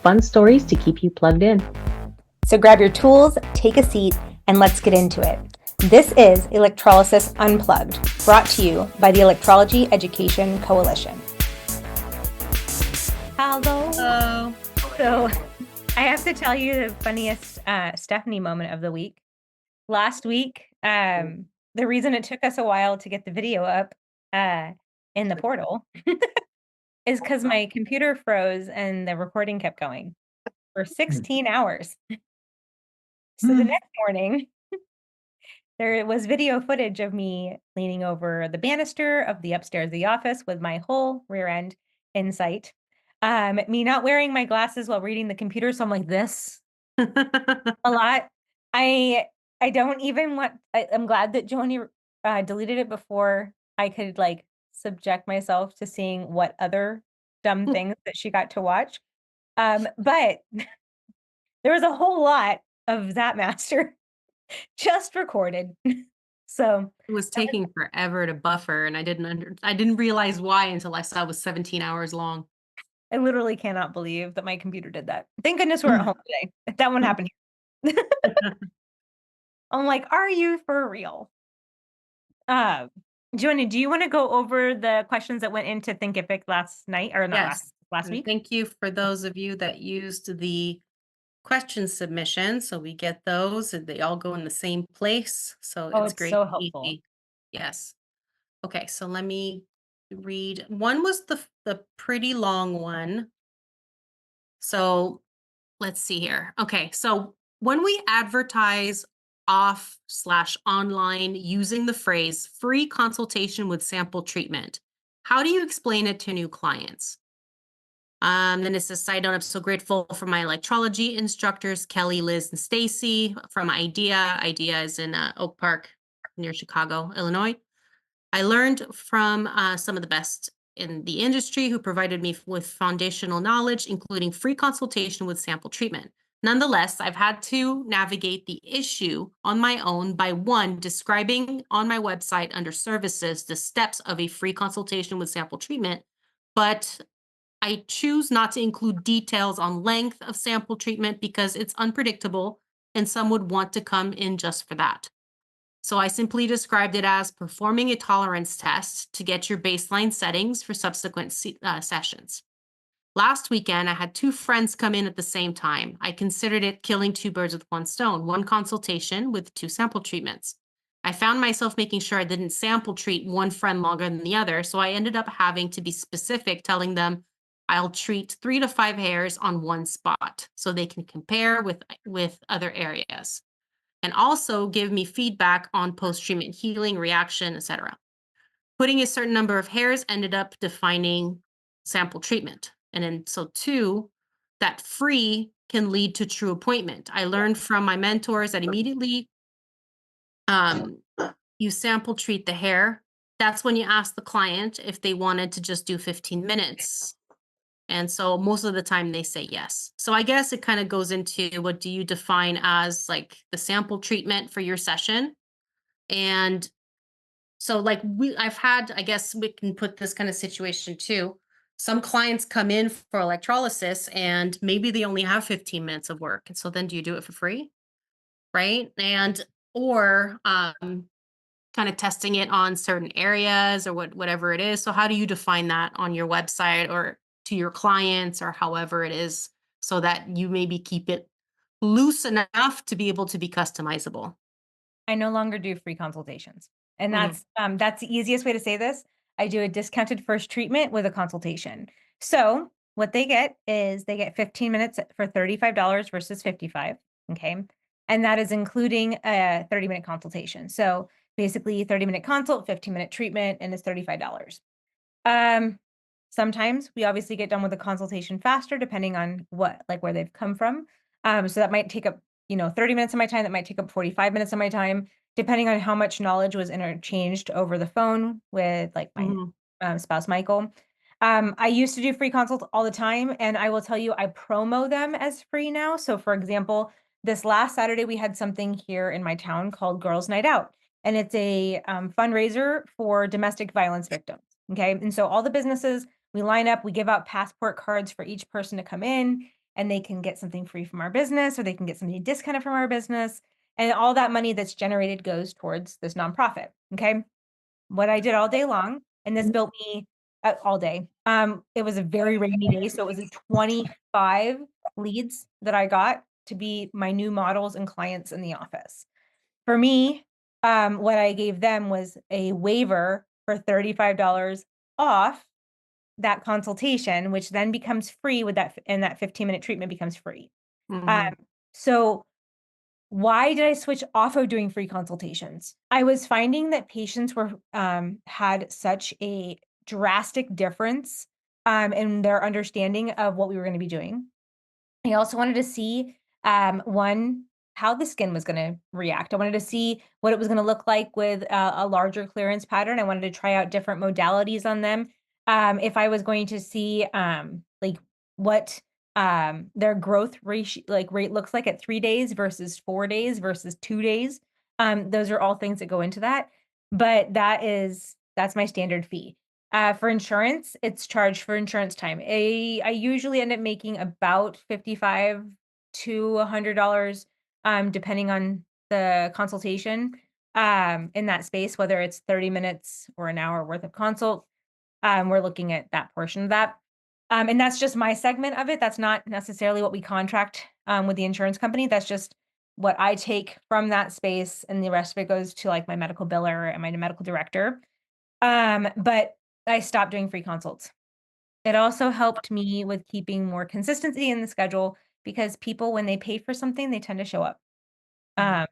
fun stories to keep you plugged in. So grab your tools, take a seat, and let's get into it. This is Electrolysis Unplugged, brought to you by the Electrology Education Coalition. Hello. So I have to tell you the funniest Stephanie moment of the week. Last week, the reason it took us a while to get the video up in the portal is because my computer froze and the recording kept going for 16 hours. So the next morning, there was video footage of me leaning over the banister of the upstairs of the office with my whole rear end in sight. Me not wearing my glasses while reading the computer, so I'm like this a lot. I don't even want. I'm glad that Joni deleted it before I could like subject myself to seeing what other dumb things that she got to watch. But there was a whole lot of that master just recorded. So It was taking forever to buffer, and I didn't realize why until I saw it was 17 hours long. I literally cannot believe that my computer did that. Thank goodness we're at home today. That wouldn't happen here. I'm like, are you for real? Joanna, do you want to go over the questions that went into Thinkific last night or not Yes. last And week? thank you for those of you that used the question submission. So we get those and they all go in the same place. So Oh, it's it's great so and helpful. easy. Yes. Okay, so let me read. One was the pretty long one. So let's see here. Okay, so when we advertise off/online using the phrase free consultation with sample treatment, how do you explain it to new clients? Then it says, side note, I'm so grateful for my electrology instructors, Kelly, Liz, and Stacy from IDEA. IDEA is in Oak Park near Chicago, Illinois. I learned from some of the best in the industry who provided me with foundational knowledge, including free consultation with sample treatment. Nonetheless, I've had to navigate the issue on my own by one, describing on my website under services the steps of a free consultation with sample treatment, but I choose not to include details on length of sample treatment because it's unpredictable and some would want to come in just for that. So I simply described it as performing a tolerance test to get your baseline settings for subsequent sessions. Last weekend, I had two friends come in at the same time. I considered it killing two birds with one stone, one consultation with two sample treatments. I found myself making sure I didn't sample treat one friend longer than the other, so I ended up having to be specific, telling them I'll treat 3 to 5 hairs on one spot so they can compare with other areas and also give me feedback on post-treatment healing, reaction, etc. Putting a certain number of hairs ended up defining sample treatment. And then so two, that free can lead to true appointment. I learned from my mentors that immediately you sample treat the hair. That's when you ask the client if they wanted to just do 15 minutes. And so most of the time they say yes. So I guess it kind of goes into what do you define as like the sample treatment for your session? And so like I've had, I guess we can put this kind of situation too. Some clients come in for electrolysis and maybe they only have 15 minutes of work. And so then do you do it for free? Right. And or kind of testing it on certain areas or whatever it is. So how do you define that on your website or to your clients or however it is so that you maybe keep it loose enough to be able to be customizable? I no longer do free consultations. And Mhm. that's the easiest way to say this. I do a discounted first treatment with a consultation. So what they get is they get 15 minutes for $35 versus 55. Okay. And that is including a 30-minute consultation. So basically 30-minute consult, 15-minute treatment, and it's $35. Sometimes we obviously get done with the consultation faster, depending on where they've come from. So that might take up, 30 minutes of my time. That might take up 45 minutes of my time, depending on how much knowledge was interchanged over the phone with like my Mhm. spouse, Michael. I used to do free consults all the time, and I will tell you, I promo them as free now. So for example, this last Saturday, we had something here in my town called Girls Night Out, and it's a fundraiser for domestic violence victims. Okay. And so all the businesses, we line up, we give out passport cards for each person to come in. and they can get something free from our business, or they can get something discounted from our business. And all that money that's generated goes towards this nonprofit. Okay. What I did all day long, and this built me all day. It was a very rainy day, so it was 25 leads that I got to be my new models and clients in the office. For me, what I gave them was a waiver for $35 off that consultation, which then becomes free with that, and that 15-minute treatment becomes free. Mhm. So why did I switch off of doing free consultations? I was finding that patients were had such a drastic difference in their understanding of what we were going to be doing. I also wanted to see one, how the skin was going to react. I wanted to see what it was going to look like with a larger clearance pattern. I wanted to try out different modalities on them. If I was going to see like what their growth rate looks like at 3 days versus 4 days versus 2 days. Those are all things that go into that. But that's my standard fee. For insurance, it's charged for insurance time. I usually end up making about $55 to $100, depending on the consultation, in that space, whether it's 30 minutes or an hour worth of consult. We're looking at that portion of that. And that's just my segment of it. That's not necessarily what we contract with the insurance company. That's just what I take from that space, and the rest of it goes to like my medical biller and my medical director. But I stopped doing free consults. It also helped me with keeping more consistency in the schedule, because people, when they pay for something, they tend to show up. Mhm. Um,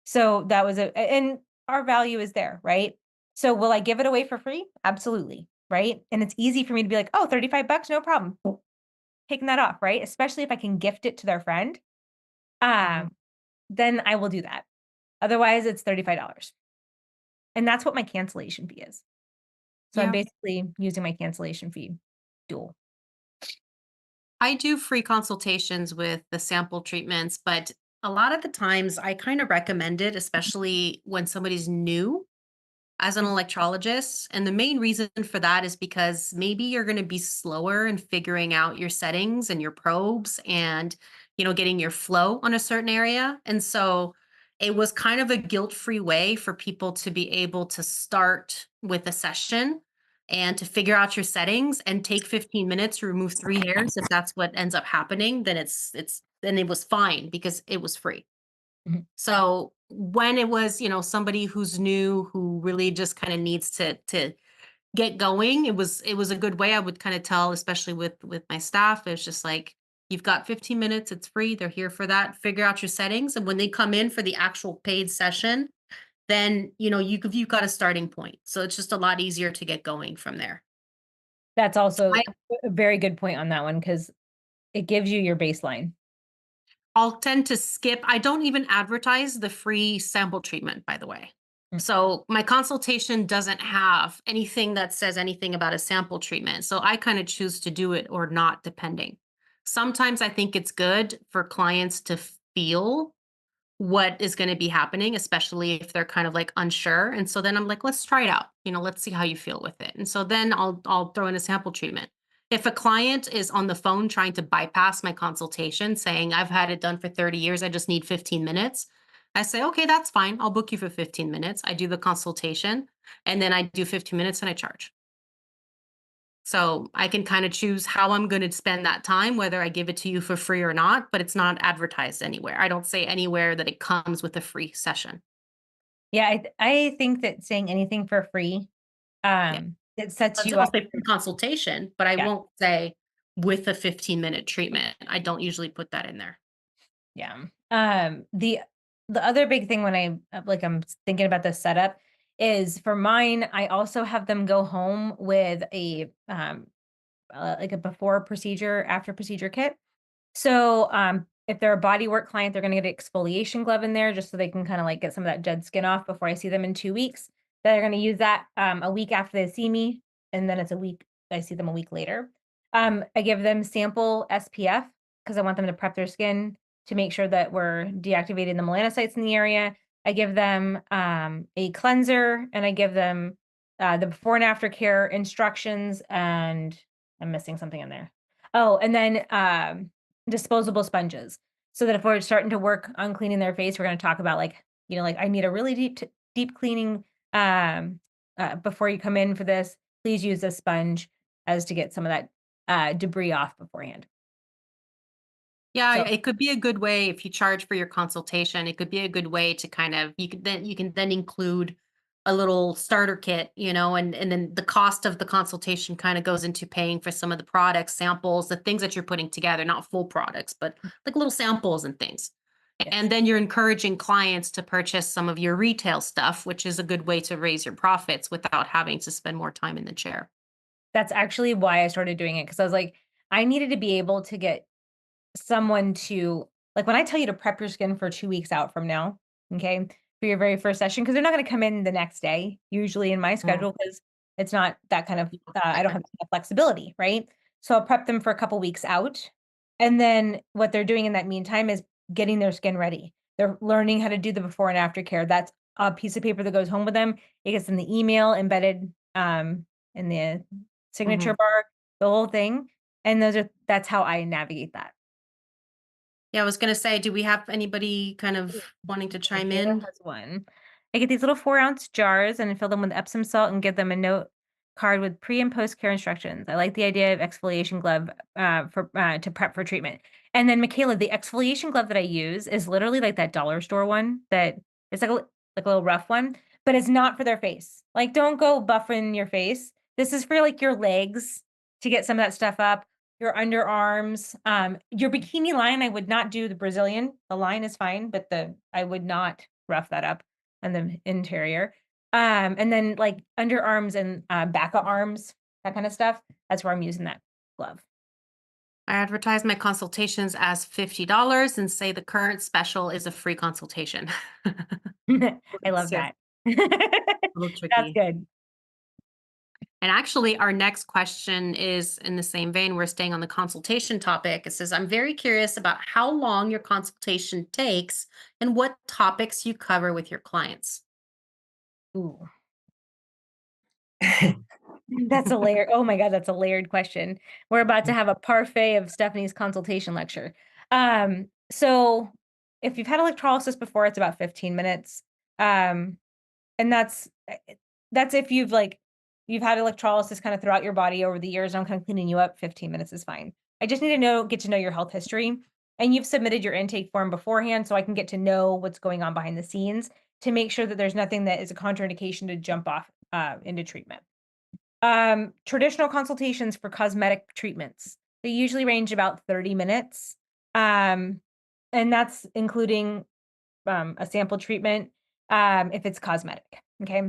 so that was and our value is there, right? So will I give it away for free? Absolutely, right? And it's easy for me to be like, oh, $35, no problem. Taking that off, right? Especially if I can gift it to their friend. Mhm. Um, then I will do that. Otherwise, it's $35. And that's what my cancellation fee is. So I'm Yeah. basically using my cancellation fee dual. I do free consultations with the sample treatments, but a lot of the times I kind of recommend it, especially when somebody's new as an electrologist. And the main reason for that is because maybe you're going to be slower in figuring out your settings and your probes and, getting your flow on a certain area. And so it was kind of a guilt-free way for people to be able to start with a session and to figure out your settings and take 15 minutes to remove 3 hairs. If that's what ends up happening, then then it was fine because it was free. Mhm. So when it was, somebody who's new who really just kind of needs to get going, it was a good way. I would kind of tell, especially with my staff, it's just like, you've got 15 minutes, it's free. They're here for that. Figure out your settings. And when they come in for the actual paid session, then you've got a starting point. So it's just a lot easier to get going from there. That's also I a very good point on that one, because it gives you your baseline. I'll tend to skip. I don't even advertise the free sample treatment, by the way. Mm. So my consultation doesn't have anything that says anything about a sample treatment. So I kind of choose to do it or not, depending. Sometimes I think it's good for clients to feel what is going to be happening, especially if they're kind of like unsure. And so then I'm like, let's try it out. Let's see how you feel with it. And so then I'll throw in a sample treatment. If a client is on the phone trying to bypass my consultation, saying, I've had it done for 30 years, I just need 15 minutes. I say, okay, that's fine. I'll book you for 15 minutes. I do the consultation and then I do 15 minutes and I charge. So I can kind of choose how I'm going to spend that time, whether I give it to you for free or not, but it's not advertised anywhere. I don't say anywhere that it comes with a free session. Yeah, I think that saying anything for free, Yeah. it sets you I'll up. say free consultation, but I Yeah, won't say with a 15-minute treatment. I don't usually put that in there. yeah. The other big thing when I'm thinking about the setup is, for mine, I also have them go home with like a before procedure, after procedure kit. So, if they're a body work client, they're gonna get an exfoliation glove in there just so they can kinda, like, get some of that dead skin off before I see them in 2 weeks. They're gonna use that, a week after they see me, and then it's a week I see them a week later. I give them sample SPF because I want them to prep their skin to make sure that we're deactivating the melanocytes in the area. I give them, a cleanser, and I give them, the before and after care instructions, and I'm missing something in there. Oh, and then, disposable sponges, so that if we're starting to work on cleaning their face, we're going to talk about like, like I need a really deep cleaning before you come in for this. Please use a sponge as to get some of that debris off beforehand. Yeah, So it could be a good way if you charge for your consultation. It could be a good way to kind of you can then include a little starter kit, and then the cost of the consultation kind of goes into paying for some of the products, samples, the things that you're putting together, not full products, but like little samples and things. yes. And then you're encouraging clients to purchase some of your retail stuff, which is a good way to raise your profits without having to spend more time in the chair. That's actually why I started doing it, because I was like, I needed to be able to get someone to, like, when I tell you to prep your skin for 2 weeks out from now, okay, for your very first session, because they're not going to come in the next day, usually in my schedule, because it's not that kind of, I don't have that flexibility, right? So I'll prep them for a couple weeks out. And then what they're doing in that meantime is getting their skin ready. They're learning how to do the before and after care. That's a piece of paper that goes home with them. It gets in the email embedded in the signature Mhm. bar, the whole thing. And that's how I navigate that. Yeah, I was gonna say, do we have anybody kind of wanting to chime Michaela in? has one. I get these little 4-ounce jars and fill them with Epsom salt and give them a note card with pre and post care instructions. I like the idea of exfoliation glove for to prep for treatment. And then Michaela, the exfoliation glove that I use is literally like that dollar store one that it's like a little rough one, but it's not for their face. Like, don't go buffing your face. This is for like your legs to get some of that stuff up, your underarms, your bikini line. I would not do the Brazilian. The line is fine, but I would not rough that up on the interior. And then like underarms and back of arms, that kind of stuff. That's where I'm using that glove. I advertise my consultations as $50 and say the current special is a free consultation. I love It's just that. a little That's tricky. good. And actually, our next question is in the same vein. We're staying on the consultation topic. It says, I'm very curious about how long your consultation takes and what topics you cover with your clients. Ooh. That's a layer. Oh my God, that's a layered question. We're about to have a parfait of Stephanie's consultation lecture. So if you've had electrolysis before, it's about 15 minutes. Um, and that's if you've had electrolysis kind of throughout your body over the years. I'm kind of cleaning you up. 15 minutes is fine. I just need to get to know your health history, and you've submitted your intake form beforehand, so I can get to know what's going on behind the scenes to make sure that there's nothing that is a contraindication to jump off into treatment. Traditional consultations for cosmetic treatments, they usually range about 30 minutes. Um, and that's including a sample treatment if it's cosmetic. Okay.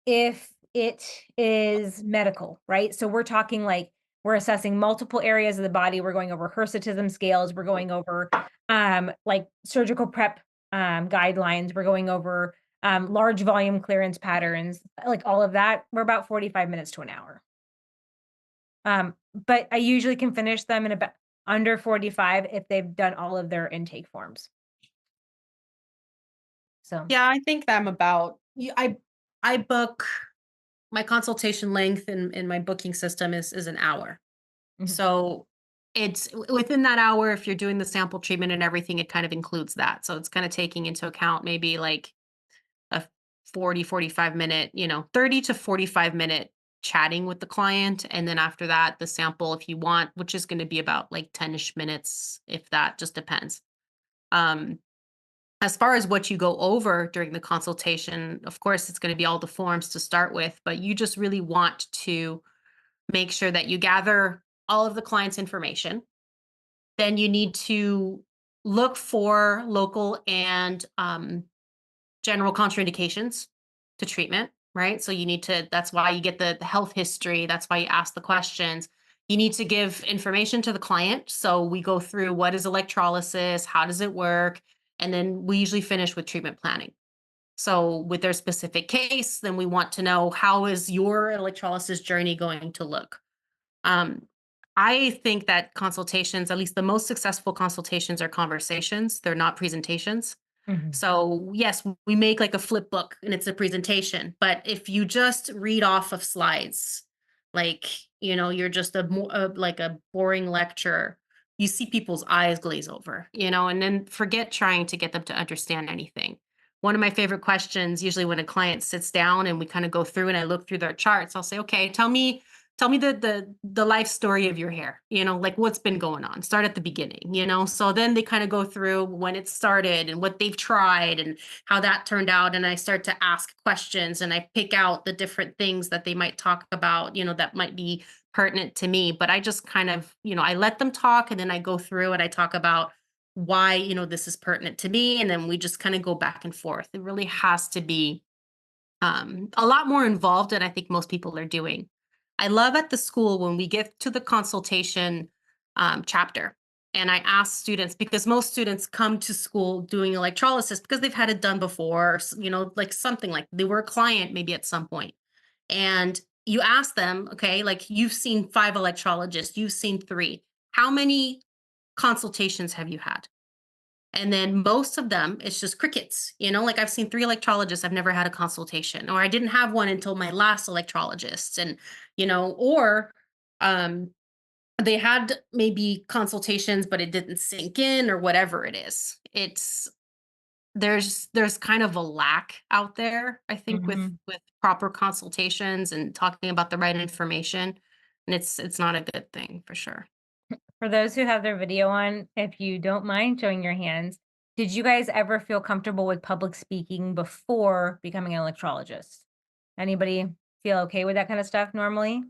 If it is medical, right? So we're talking like we're assessing multiple areas of the body. We're going over hirsutism scales. We're going over like surgical prep guidelines. We're going over large volume clearance patterns, like all of that. We're about 45 minutes to an hour. But I usually can finish them in about under 45 if they've done all of their intake forms. So, Yeah, I think I'm about, I book my consultation length in my booking system is an hour. mhm. So it's within that hour, if you're doing the sample treatment and everything, it kind of includes that. So it's kind of taking into account maybe like a 45 minute, 30 to 45 minute chatting with the client. And then after that, the sample, if you want, which is going to be about like 10-ish minutes, if that just depends. Um, as far as what you go over during the consultation, of course, it's going to be all the forms to start with, but you just really want to make sure that you gather all of the client's information. Then you need to look for local and general contraindications to treatment, right? So you need to, that's why you get the health history. That's why you ask the questions. You need to give information to the client. So we go through what is electrolysis, how does it work? And then we usually finish with treatment planning. So with their specific case, then we want to know how is your electrolysis journey going to look? Um, I think that consultations, at least the most successful consultations, are conversations. They're not presentations. Mhm. So yes, we make like a flip book and it's a presentation. But if you just read off of slides, like you're just like a boring lecture, you see people's eyes glaze over, and then forget trying to get them to understand anything. One of my favorite questions, usually when a client sits down and we kind of go through and I look through their charts, I'll say, okay, tell me the life story of your hair, like what's been going on. Start at the beginning, So then they kind of go through when it started and what they've tried and how that turned out. And I start to ask questions and I pick out the different things that they might talk about, that might be pertinent to me. But I just kind of, I let them talk and then I go through and I talk about why, this is pertinent to me. And then we just kind of go back and forth. It really has to be a lot more involved than I think most people are doing. I love at the school when we get to the consultation chapter and I ask students, because most students come to school doing electrolysis because they've had it done before, or, like something like they were a client maybe at some point. And you ask them, okay, like you've seen 5 electrologists, you've seen 3. How many consultations have you had? And then most of them, it's just crickets, like I've seen 3 electrologists, I've never had a consultation, or I didn't have one until my last electrologist. And, or um, they had maybe consultations, but it didn't sink in or whatever it is. There's kind of a lack out there, I think, with Mhm. proper consultations and talking about the right information. And it's not a good thing for sure. For those who have their video on, if you don't mind showing your hands, did you guys ever feel comfortable with public speaking before becoming an electrologist? Anybody feel okay with that kind of stuff normally?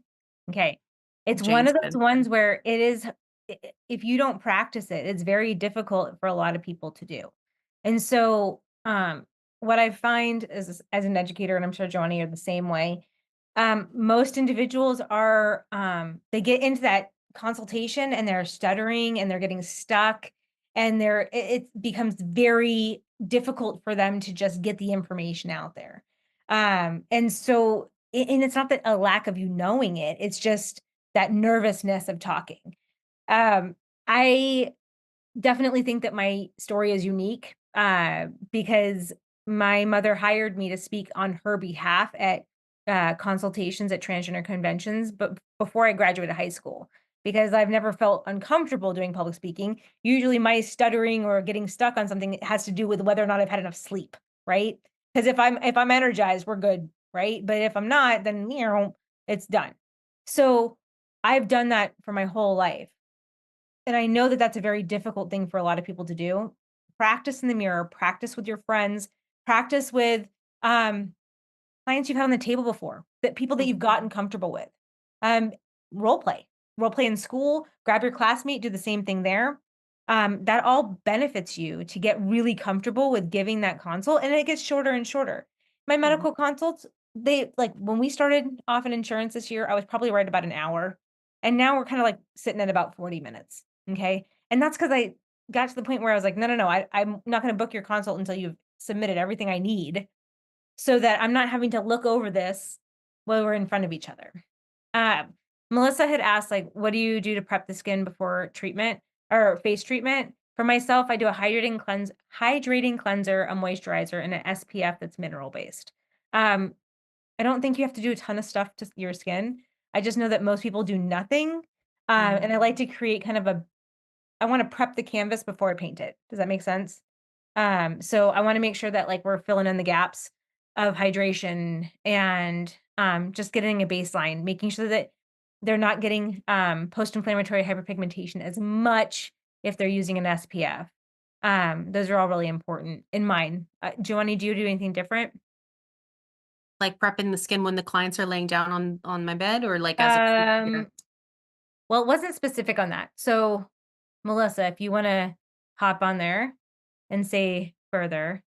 Okay. It's one Jane's of those good. ones where it is, if you don't practice it, it's very difficult for a lot of people to do. And so, what I find is, as an educator, and I'm sure Johnny are the same way, most individuals are, they get into that consultation and they're stuttering and they're getting stuck and it becomes very difficult for them to just get the information out there. And so, and it's not that a lack of you knowing it, it's just that nervousness of talking. I definitely think that my story is unique, because my mother hired me to speak on her behalf at, consultations at transgender conventions, but before I graduated high school, because I've never felt uncomfortable doing public speaking. Usually my stuttering or getting stuck on something has to do with whether or not I've had enough sleep, right? Because if I'm energized, we're good, right? But if I'm not, then, it's done. So, I've done that for my whole life. And I know that that's a very difficult thing for a lot of people to do. Practice in the mirror, practice with your friends, practice with, um, clients you've had on the table before, that people that you've gotten comfortable with. Um, role play. Role play in school, grab your classmate, do the same thing there. That all benefits you to get really comfortable with giving that consult, and it gets shorter and shorter. My Mhm. medical consults, they like when we started off in insurance this year, I was probably right about an hour. And now we're kind of like sitting at about 40 minutes. Okay. And that's because I got to the point where I was like, no, no, no, I'm not going to book your consult until you've submitted everything I need so that I'm not having to look over this while we're in front of each other. Um, Melissa had asked, like, what do you do to prep the skin before treatment or face treatment? For myself, I do a hydrating cleanser, a moisturizer, and an SPF that's mineral based. Um, I don't think you have to do a ton of stuff to your skin. I just know that most people do nothing. Mhm. And I like to create kind of I want to prep the canvas before I paint it. Does that make sense? So I want to make sure that like we're filling in the gaps of hydration and just getting a baseline, making sure that they're not getting post-inflammatory hyperpigmentation as much if they're using an SPF. Those are all really important in mine. Giovanni, do you do anything different? Like prepping the skin when the clients are laying down on my bed, or like as a Um, pre-care? well, it wasn't specific on that. So, Melissa, if you want to hop on there and say further,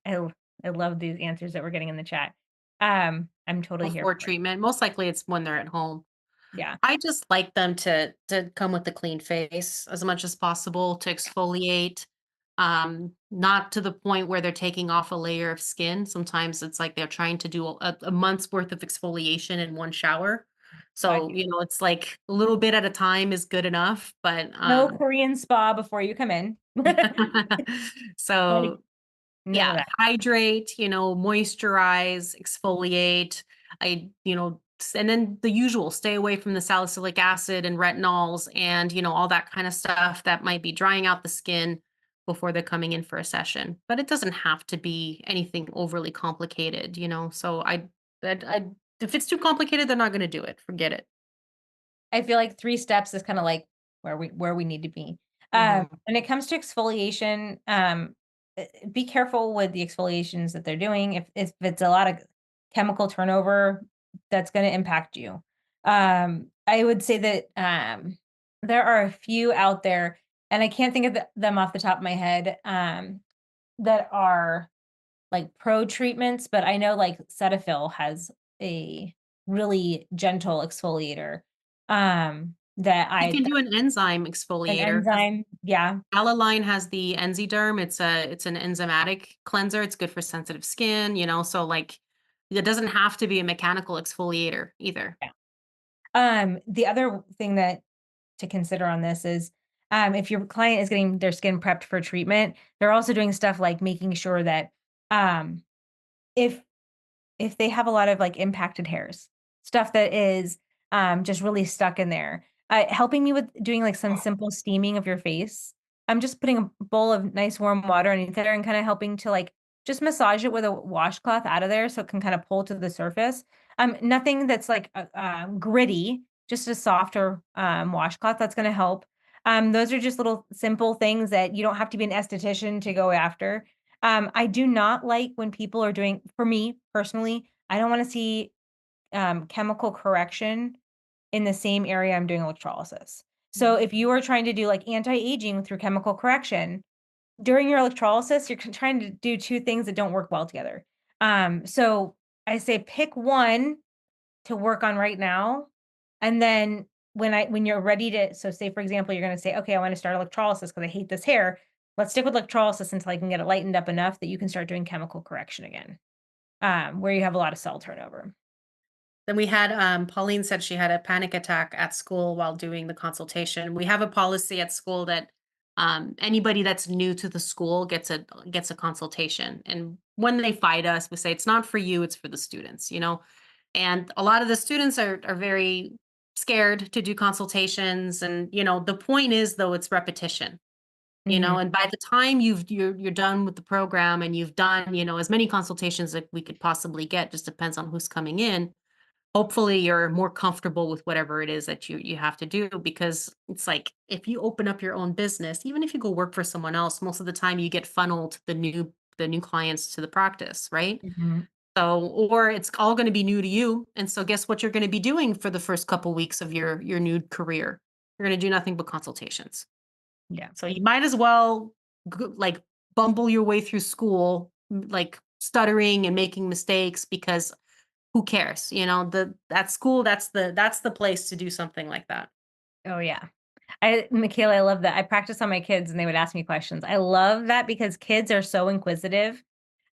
I, l- I love these answers that we're getting in the chat. I'm totally here Before for it. treatment. Most likely it's when they're at home. Yeah. I just like them to come with a clean face as much as possible, to exfoliate, not to the point where they're taking off a layer of skin. Sometimes it's like they're trying to do a month's worth of exfoliation in one shower. God, So, it's like a little bit at a time is good enough, but no Korean spa before you come in. Like, so none of yeah, that. hydrate, moisturize, exfoliate. I, and then the usual, stay away from the salicylic acid and retinols and, all that kind of stuff that might be drying out the skin before they're coming in for a session. But it doesn't have to be anything overly complicated, So I if it's too complicated, they're not going to do it. Forget it. I feel like 3 steps is kinda like where we need to be. When it comes to exfoliation, be careful with the exfoliations that they're doing. If it's a lot of chemical turnover, that's gonna impact you. I would say that, there are a few out there, and I can't think of them off the top of my head, that are like pro treatments, but I know like Cetaphil has a really gentle exfoliator, that You I can do an enzyme an exfoliator because enzyme, yeah. Alaline has the Enzyderm. It's an enzymatic cleanser. It's good for sensitive skin, so like it doesn't have to be a mechanical exfoliator either. The other thing that to consider on this is, if your client is getting their skin prepped for treatment, they're also doing stuff like making sure that, um, if if they have a lot of, like, impacted hairs, stuff that is, just really stuck in there, helping me with doing, like, some simple steaming of your face. I'm just putting a bowl of nice warm water underneath there and kinda helping to, like, just massage it with a washcloth out of there so it can kinda pull to the surface. Nothing that's, like, gritty, just a softer, washcloth that's gonna help. Those are just little simple things that you don't have to be an esthetician to go after. I do not like when people are doing for me personally, I don't wanna see, chemical correction in the same area I'm doing electrolysis. So if you are trying to do, like, anti-aging through chemical correction, during your electrolysis, you're trying to do 2 things that don't work well together. So I say pick one to work on right now, and then when you're ready to so say, for example, you're gonna say, "Okay, I wanna start electrolysis because I hate this hair." Let's stick with electrolysis until I can get it lightened up enough that you can start doing chemical correction again, where you have a lot of cell turnover. Then we had Pauline said she had a panic attack at school while doing the consultation. We have a policy at school that anybody that's new to the school gets a consultation. And when they fight us, we say it's not for you, it's for the students. And a lot of the students are very scared to do consultations. And the point is though, it's repetition. Mhm. And by the time you're done with the program and you've done as many consultations that we could possibly get, just depends on who's coming in. Hopefully, you're more comfortable with whatever it is that you have to do, because it's like if you open up your own business, even if you go work for someone else, most of the time you get funneled the new clients to the practice, right? Mhm. So, or it's all going to be new to you, and so guess what you're going to be doing for the first couple weeks of your new career? You're going to do nothing but consultations. Yeah. So you might as well like bumble your way through school, like stuttering and making mistakes, because who cares? The at school, that's the place to do something like that. Oh, yeah. Michaela, I love that. I practice on my kids and they would ask me questions. I love that because kids are so inquisitive.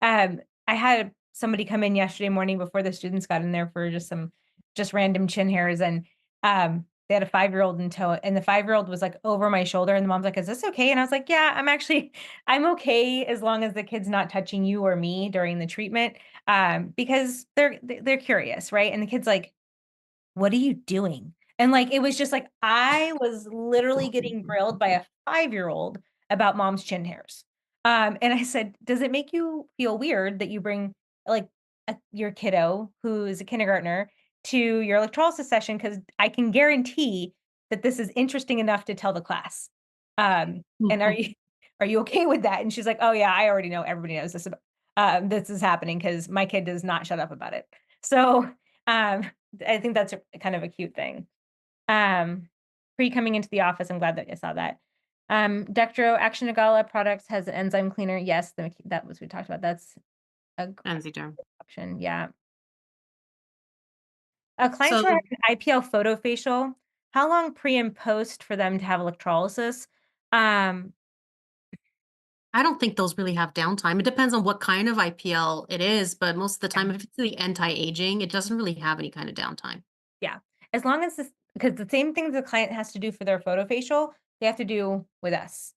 I had somebody come in yesterday morning before the students got in there for just random chin hairs, and they had a 5-year-old in tow, and the 5-year-old was like over my shoulder, and the mom's like, "Is this okay?" And I was like, "Yeah, I'm okay as long as the kid's not touching you or me during the treatment." Because they're curious, right? And the kid's like, "What are you doing?" And, like, it was just like, I was literally getting grilled by a 5-year-old about mom's chin hairs. And I said, "Does it make you feel weird that you bring, like, your kiddo, who is a kindergartner, to your electrolysis session? Because I can guarantee that this is interesting enough to tell the class. And are you okay with that?" And she's like, "Oh, yeah, I already know, everybody knows this is happening because my kid does not shut up about it." So, I think that's a kind of a cute thing. Pre coming into the office, I'm glad that I saw that. Dextro Action Agala Products has an enzyme cleaner. Yes, that was we talked about. That's a great Anzi option. Yeah. A client So who had an IPL photo facial, how long pre and post for them to have electrolysis? Um, I don't think those really have downtime. It depends on what kind of IPL it is, but most of the yeah. time, if it's the anti-aging, it doesn't really have any kind of downtime. Yeah. As long as this because the same thing the client has to do for their photofacial, they have to do with us.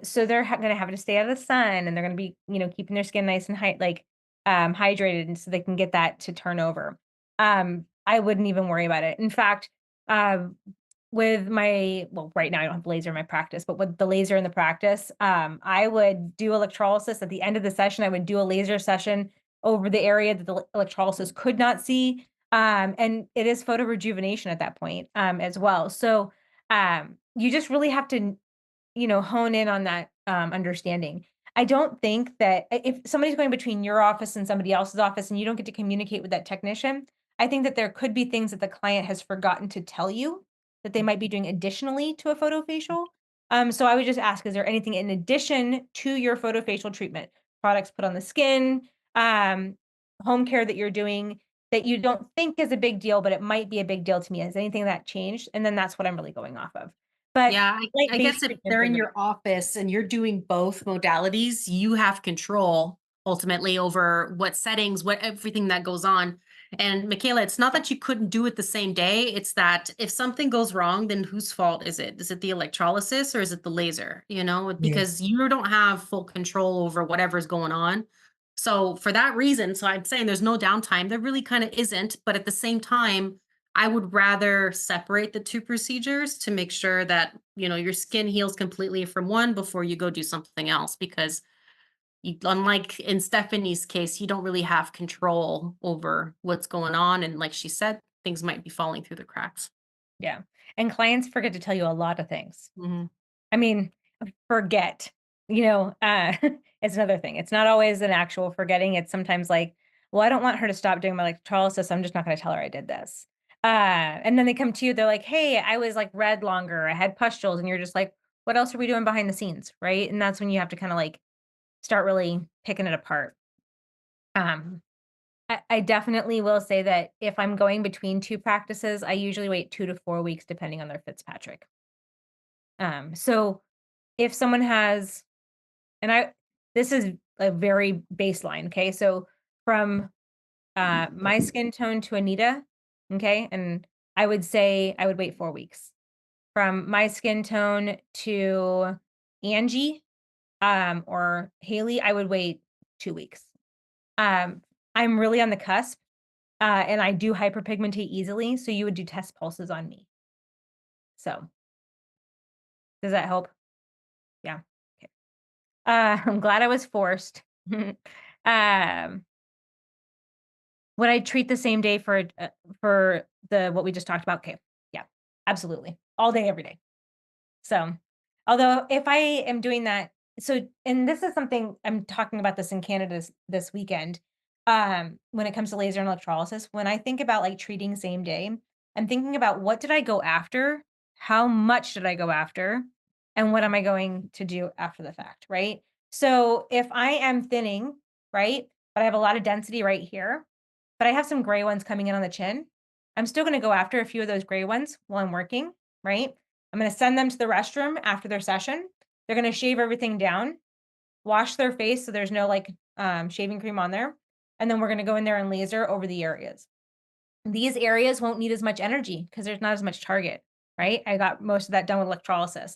So they're gonna have to stay out of the sun and they're gonna be, keeping their skin nice and hydrated and so they can get that to turn over. I wouldn't even worry about it. In fact, with right now I don't have laser in my practice, but with the laser in the practice, I would do electrolysis at the end of the session. I would do a laser session over the area that the electrolysis could not see. And it is photo rejuvenation at that point, as well. So, you just really have to, hone in on that, understanding. I don't think that if somebody's going between your office and somebody else's office and you don't get to communicate with that technician, I think that there could be things that the client has forgotten to tell you that they might be doing additionally to a photofacial. So I would just ask, is there anything in addition to your photofacial treatment, products put on the skin, um, home care that you're doing that you don't think is a big deal, but it might be a big deal to me? Has anything that changed? And then that's what I'm really going off of. But Yeah, I light-based guess if treatments they're are in the your office and you're doing both modalities, you have control ultimately over what settings, what everything that goes on. And Michaela, it's not that you couldn't do it the same day. It's that if something goes wrong, then whose fault is it? Is it the electrolysis or is it the laser? Yeah. Because you don't have full control over whatever's going on. So for that reason, so I'm saying there's no downtime. There really kind of isn't. But at the same time, I would rather separate the two procedures to make sure that, your skin heals completely from one before you go do something else. Because unlike in Stephanie's case, you don't really have control over what's going on. And like she said, things might be falling through the cracks. Yeah. And clients forget to tell you a lot of things. Mm-hmm. I mean, forget, it's another thing. It's not always an actual forgetting. It's sometimes like, well, I don't want her to stop doing my electrolysis. I'm just not going to tell her I did this. And then they come to you, they're like, hey, I was like red longer. I had pustules. And you're just like, what else are we doing behind the scenes? Right. And that's when you have to kind of like start really picking it apart. I definitely will say that if I'm going between two practices, I usually wait 2 to 4 weeks, depending on their Fitzpatrick. So if someone has, this is a very baseline, okay? So from my skin tone to Anita, okay? And I would say I would wait 4 weeks. From my skin tone to Angie, or Haley, I would wait 2 weeks. I'm really on the cusp, and I do hyperpigmentate easily, so you would do test pulses on me. So, does that help? Yeah. Okay. I'm glad I was forced. Would I treat the same day for the what we just talked about? Okay. Yeah, absolutely. All day, every day. So, although if I am doing that, and this is something I'm talking about this in Canada this weekend, when it comes to laser and electrolysis, when I think about like treating same day, I'm thinking about what did I go after? How much did I go after? And what am I going to do after the fact, right? So if I am thinning, right, but I have a lot of density right here, but I have some gray ones coming in on the chin, I'm still going to go after a few of those gray ones while I'm working, right? I'm going to send them to the restroom after their session. They're going to shave everything down, wash their face so there's no like shaving cream on there. And then we're going to go in there and laser over the areas. These areas won't need as much energy because there's not as much target, right? I got most of that done with electrolysis.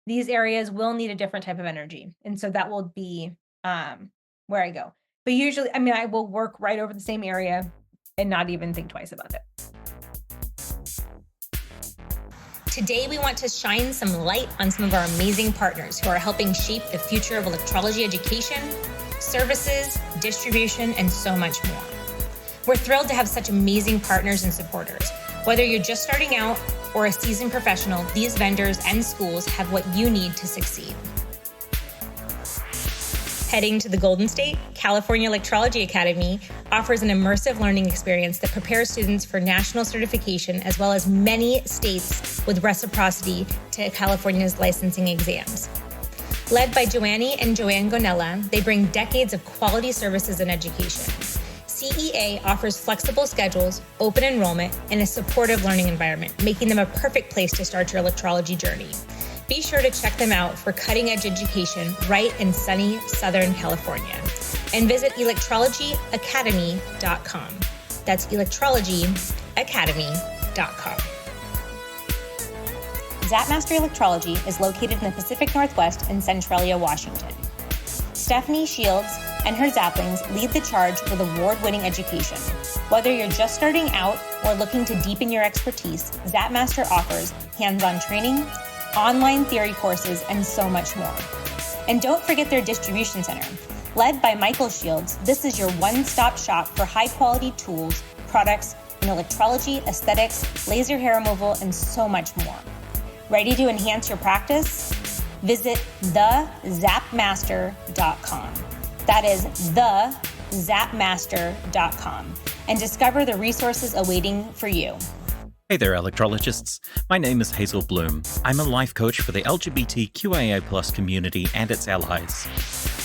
These areas will need a different type of energy. And so that will be where I go. But usually, I will work right over the same area and not even think twice about it. Today, we want to shine some light on some of our amazing partners who are helping shape the future of electrology education, services, distribution, and so much more. We're thrilled to have such amazing partners and supporters. Whether you're just starting out or a seasoned professional, these vendors and schools have what you need to succeed. Heading to the Golden State, California Electrology Academy offers an immersive learning experience that prepares students for national certification as well as many states with reciprocity to California's licensing exams. Led by Joannie and Joanne Gonella, they bring decades of quality services and education. CEA offers flexible schedules, open enrollment, and a supportive learning environment, making them a perfect place to start your electrology journey. Be sure to check them out for cutting-edge education right in sunny Southern California. And visit electrologyacademy.com. That's electrologyacademy.com. Zapmaster Electrology is located in the Pacific Northwest in Centralia, Washington. Stephanie Shields and her Zaplings lead the charge with award-winning education. Whether you're just starting out or looking to deepen your expertise, Zapmaster offers hands-on training, online theory courses, and so much more. And don't forget their distribution center. Led by Michael Shields, this is your one-stop shop for high-quality tools, products, in electrology, aesthetics, laser hair removal, and so much more. Ready to enhance your practice? Visit thezapmaster.com. That is thezapmaster.com, and discover the resources awaiting for you. Hey there, electrologists. My name is Hazel Bloom. I'm a life coach for the LGBTQIA+ community and its allies.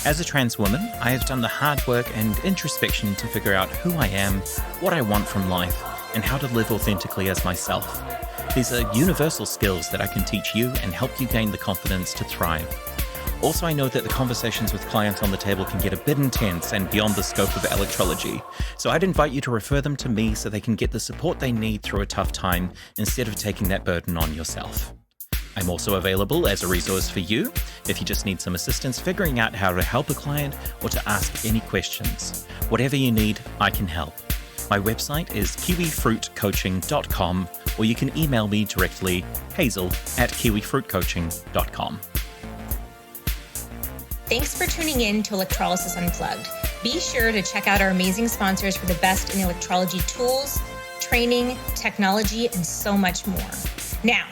As a trans woman, I have done the hard work and introspection to figure out who I am, what I want from life, and how to live authentically as myself. These are universal skills that I can teach you and help you gain the confidence to thrive. Also, I know that the conversations with clients on the table can get a bit intense and beyond the scope of electrology, so I'd invite you to refer them to me so they can get the support they need through a tough time instead of taking that burden on yourself. I'm also available as a resource for you if you just need some assistance figuring out how to help a client or to ask any questions. Whatever you need, I can help. My website is kiwifruitcoaching.com, or you can email me directly, hazel@kiwifruitcoaching.com. Thanks for tuning in to Electrolysis Unplugged. Be sure to check out our amazing sponsors for the best in electrology tools, training, technology, and so much more. Now,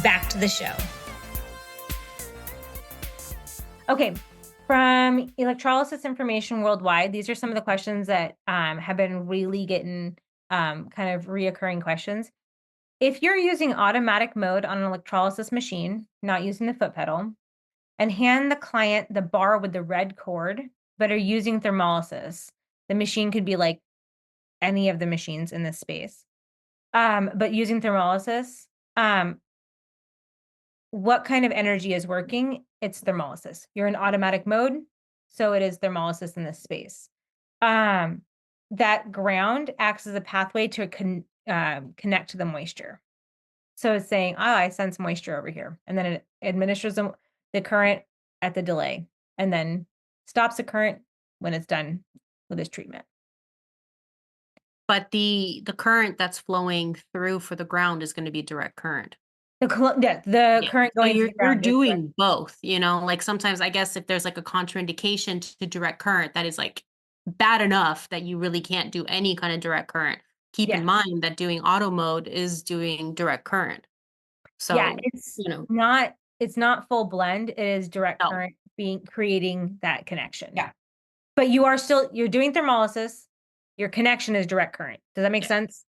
back to the show. Okay, from Electrolysis Information Worldwide, these are some of the questions that have been really getting kind of reoccurring questions. If you're using automatic mode on an electrolysis machine, not using the foot pedal, and hand the client the bar with the red cord, but are using thermolysis, the machine could be like any of the machines in this space, but using thermolysis, what kind of energy is working? It's thermolysis. You're in automatic mode, so it is thermolysis in this space. That ground acts as a pathway to connect to the moisture. So it's saying, oh, I sense moisture over here. And then it administers the current at the delay and then stops the current when it's done with this treatment. But the current that's flowing through for the ground is going to be direct current. The current So going to you're the ground is doing both, like sometimes I guess if there's like a contraindication to direct current, that is like bad enough that you really can't do any kind of direct current. Keep in mind that doing auto mode is doing direct current. So it's not full blend. It is direct current creating that connection. Yeah. But you're doing thermolysis. Your connection is direct current. Does that make sense?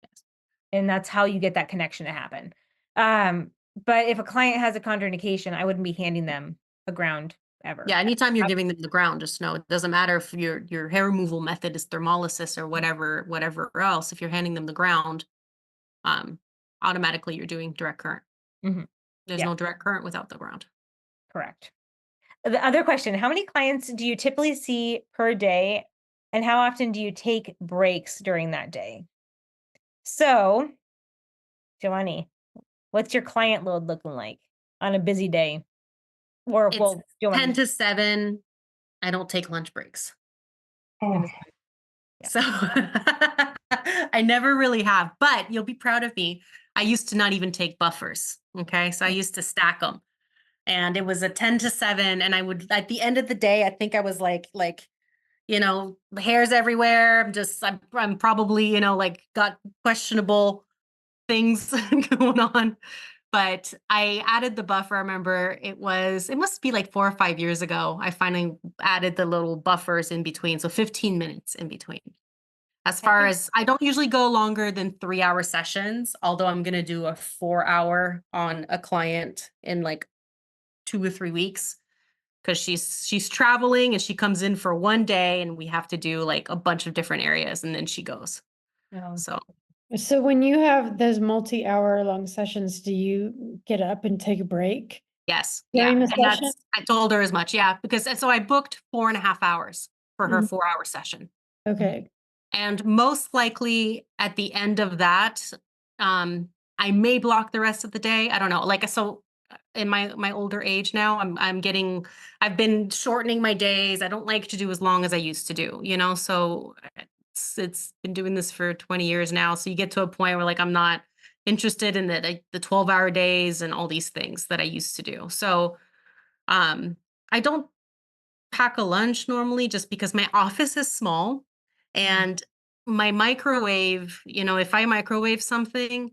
Yes. And that's how you get that connection to happen. But if a client has a contraindication, I wouldn't be handing them a ground ever. Yeah, anytime you're giving them the ground, just know it doesn't matter if your hair removal method is thermolysis or whatever else. If you're handing them the ground, automatically you're doing direct current. Mm-hmm. There's no direct current without the ground. Correct. The other question, how many clients do you typically see per day, and how often do you take breaks during that day? So, Giovanni, what's your client load looking like on a busy day? Or It's 10 to 7. I don't take lunch breaks. Oh. So I never really have, but you'll be proud of me. I used to not even take buffers. Okay. So I used to stack them, and it was a 10 to 7. And I would, at the end of the day, I think I was like, the hair's everywhere. I'm probably, got questionable things going on. But I added the buffer. I remember it must be like 4 or 5 years ago. I finally added the little buffers in between. So 15 minutes in between. As far as I don't usually go longer than 3-hour sessions, although I'm going to do a 4-hour on a client in like 2 or 3 weeks, because she's traveling and she comes in for one day and we have to do like a bunch of different areas and then she goes. Oh. So when you have those multi-hour long sessions, do you get up and take a break? Yes. During the And session? I told her as much. Yeah. Because so I booked 4.5 hours for her 4-hour session. Okay. And most likely at the end of that, I may block the rest of the day. I don't know. So in my older age now, I've been shortening my days. I don't like to do as long as I used to do, so it's been doing this for 20 years now. So you get to a point where like I'm not interested in the 12-hour days and all these things that I used to do. So I don't pack a lunch normally just because my office is small and my microwave, if I microwave something,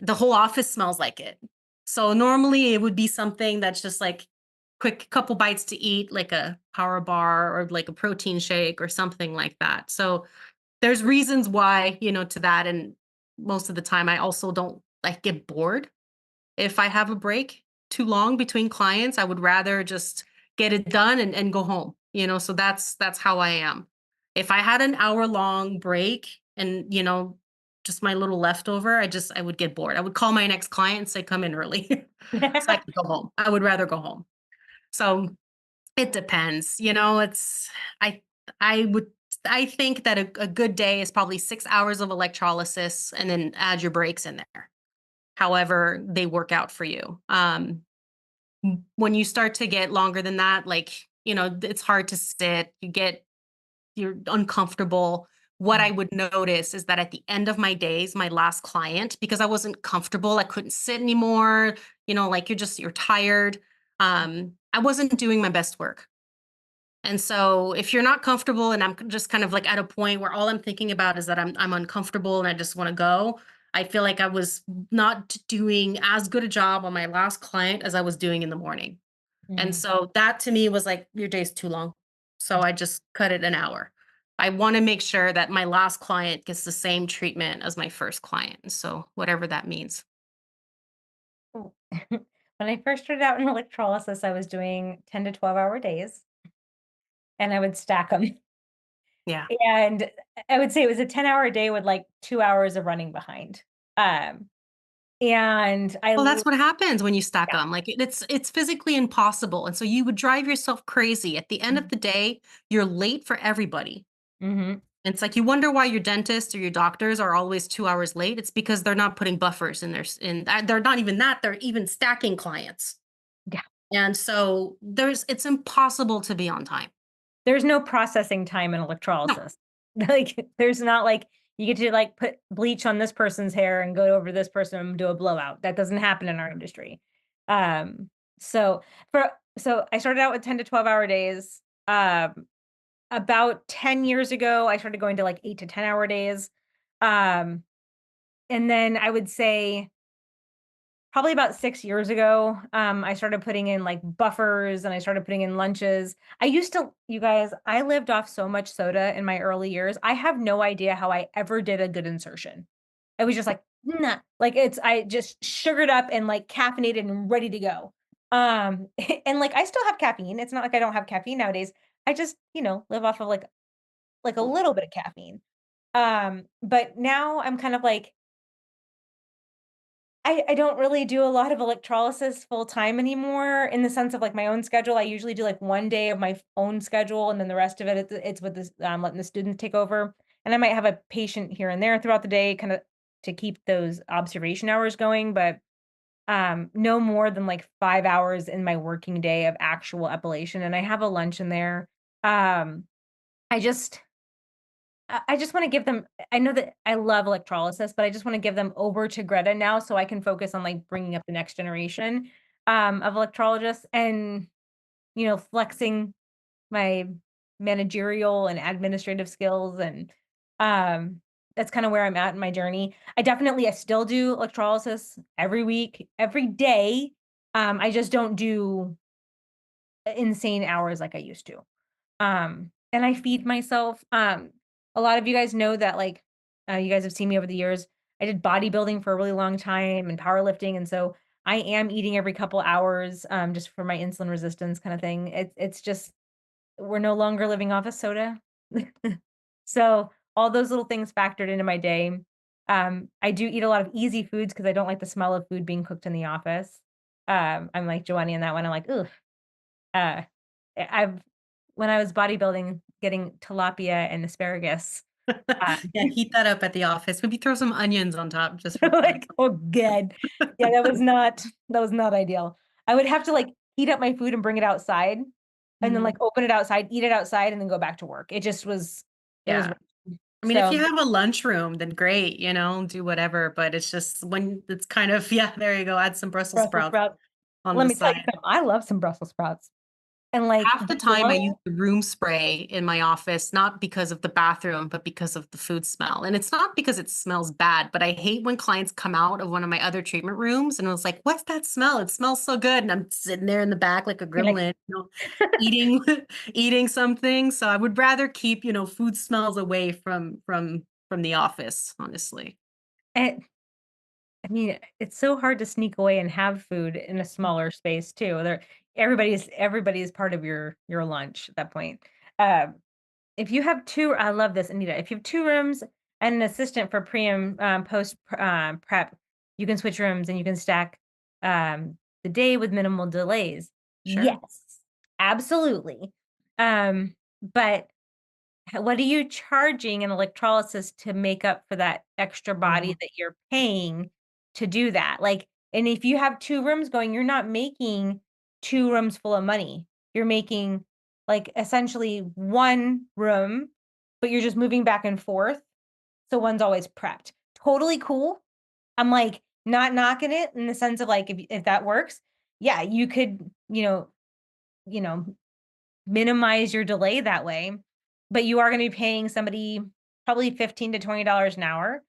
the whole office smells like it. So normally it would be something that's just like quick couple bites to eat, like a power bar or like a protein shake or something like that. So there's reasons why, to that. And most of the time I also don't like get bored. If I have a break too long between clients, I would rather just get it done and go home, so that's how I am. If I had an hour-long break and, just my little leftover, I would get bored. I would call my next client and say, come in early so I can go home. I would rather go home. So it depends, I, I would, I think that a good day is probably 6 hours of electrolysis and then add your breaks in there, however they work out for you. When you start to get longer than that, like, it's hard to sit, you're uncomfortable. What I would notice is that at the end of my days, my last client, because I wasn't comfortable, I couldn't sit anymore, like you're tired. I wasn't doing my best work. And so if you're not comfortable and I'm just kind of like at a point where all I'm thinking about is that I'm uncomfortable and I just want to go, I feel like I was not doing as good a job on my last client as I was doing in the morning. And so that to me was like, your day's too long. So I just cut it an hour. I want to make sure that my last client gets the same treatment as my first client. So whatever that means. When I first started out in electrolysis, I was doing 10 to 12-hour days and I would stack them. Yeah. And I would say it was a 10-hour day with like 2 hours of running behind. And Well, that's what happens when you stack them. Like it's physically impossible. And so you would drive yourself crazy. At the end of the day, you're late for everybody. Mhm. It's like you wonder why your dentist or your doctors are always 2 hours late. It's because they're not putting buffers in they're not even that, they're even stacking clients. Yeah. And so it's impossible to be on time. There's no processing time in electrolysis. Like, there's not like you get to like put bleach on this person's hair and go over this person and do a blowout. That doesn't happen in our industry. Um, so so I started out with 10 to 12-hour days. About 10 years ago, I started going to like 8 to 10-hour days. Um, and then I would say probably about 6 years ago, I started putting in like buffers and I started putting in lunches. You guys, I lived off so much soda in my early years. I have no idea how I ever did a good insertion. I was just like, nah, like I just sugared up and like caffeinated and ready to go. And like I still have caffeine. It's not like I don't have caffeine nowadays. I just, live off of like a little bit of caffeine. But now I'm kind of like, I don't really do a lot of electrolysis full time anymore in the sense of like my own schedule. I usually do like one day of my own schedule and then the rest of it it's with this letting the students take over. And I might have a patient here and there throughout the day kind of to keep those observation hours going, but no more than like 5 hours in my working day of actual epilation and I have a lunch in there. I just I just wanna give them I know that I love electrolysis, but I just wanna give them over to Greta now so I can focus on, like, bringing up the next generation, of electrologists and, flexing my managerial and administrative skills, and, that's kinda where I'm at in my journey. I still do electrolysis every week, every day, I just don't do insane hours like I used to. And I feed myself. A lot of you guys know that like you guys have seen me over the years. I did bodybuilding for a really long time and powerlifting, and so I am eating every couple hours just for my insulin resistance kind of thing. It's just we're no longer living off of soda. So all those little things factored into my day. I do eat a lot of easy foods because I don't like the smell of food being cooked in the office. I'm like Joanne in that one. I'm like, ugh. Uh, I've when I was bodybuilding, getting tilapia and asparagus, Yeah, heat that up at the office. Maybe throw some onions on top just for fun. like, oh, good. Yeah, that was not ideal. I would have to like heat up my food and bring it outside and then like open it outside, eat it outside, and then go back to work. It just was, it was, Yeah. I mean, if you so have a lunchroom, then great, do whatever. But it's just when it's kind of, yeah, there you go. Add some Brussels Brussels sprouts sprouts. on Let the me tell you side. something. I love some Brussels sprouts. And like Half the time I use the room spray in my office, not because of the bathroom, but because of the food smell. And it's not because it smells bad, but I hate when clients come out of one of my other treatment rooms and I was like, what's that smell? It smells so good. And I'm sitting there in the back like a You're like- gremlin, eating eating something. So I would rather keep, food smells away from the office, honestly. And I mean, it's so hard to sneak away and have food in a smaller space too. Everybody is part of your lunch at that point. If you have two, I love this, Anita. If you have 2 rooms and an assistant for pre and post prep, you can switch rooms and you can stack the day with minimal delays. Sure. Yes, absolutely. But what are you charging in electrolysis to make up for that extra body that you're paying to do that? Like, and if you have 2 rooms going, you're not making 2 rooms full of money. You're making like essentially 1 room, but you're just moving back and forth. So one's always prepped. Totally cool. I'm like not knocking it in the sense of like if that works, yeah, you could, you know, minimize your delay that way, but you are going to be paying somebody probably $15 to $20 an hour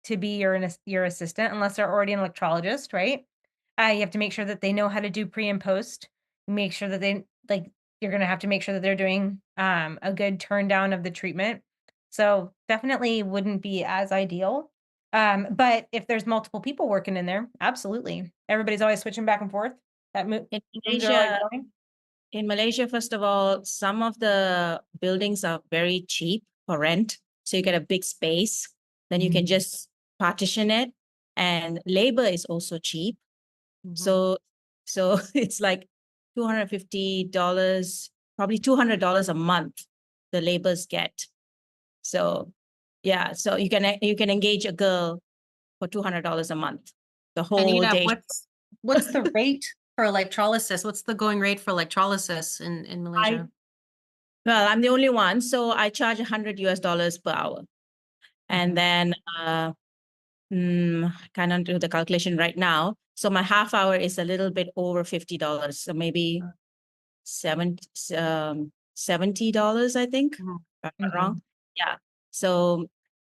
to be your assistant, unless they're already an electrologist, right? You have to make sure that they know how to do pre and post. Make sure that you're going to have to make sure that they're doing a good turn down of the treatment. So definitely wouldn't be as ideal. But if there's multiple people working in there, absolutely. Everybody's always switching back and forth. In Rooms are always Malaysia, going. first of all, some of the buildings are very cheap for rent. So you get a big space, then you can just partition it. And labor is also cheap. So it's like $250, probably $200 a month the laborers get. So yeah, so you can engage a girl for $200 a month, the whole Anita, day. what's the rate for electrolysis? What's the going rate for electrolysis in Malaysia? Well, I'm the only one, so I charge $100 per hour. And then I cannot do the calculation right now. So my half hour is a little bit over $50. So maybe $70, I think. If I'm not wrong. Yeah. So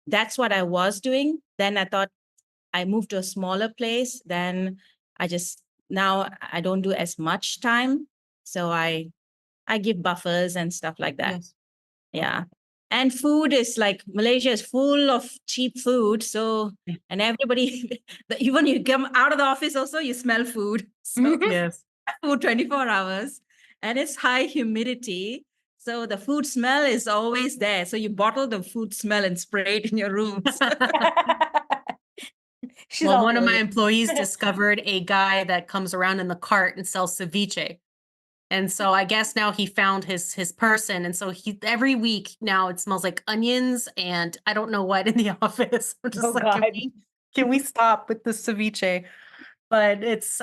that's what I was doing. Then I thought I moved to a smaller place. Then now I don't do as much time. So I give buffers and stuff like that. Yes. Yeah. And food is like Malaysia is full of cheap food. So, and everybody, even you come out of the office also, you smell food. So Yes. food 24 hours and it's high humidity. So the food smell is always there. So you bottle the food smell and spray it in your rooms. Well, one of my employees discovered a guy that comes around in the cart and sells ceviche. And so I guess now he found his person. And so every week now it smells like onions and I don't know what in the office. I'm just God. can we stop with the ceviche? But it's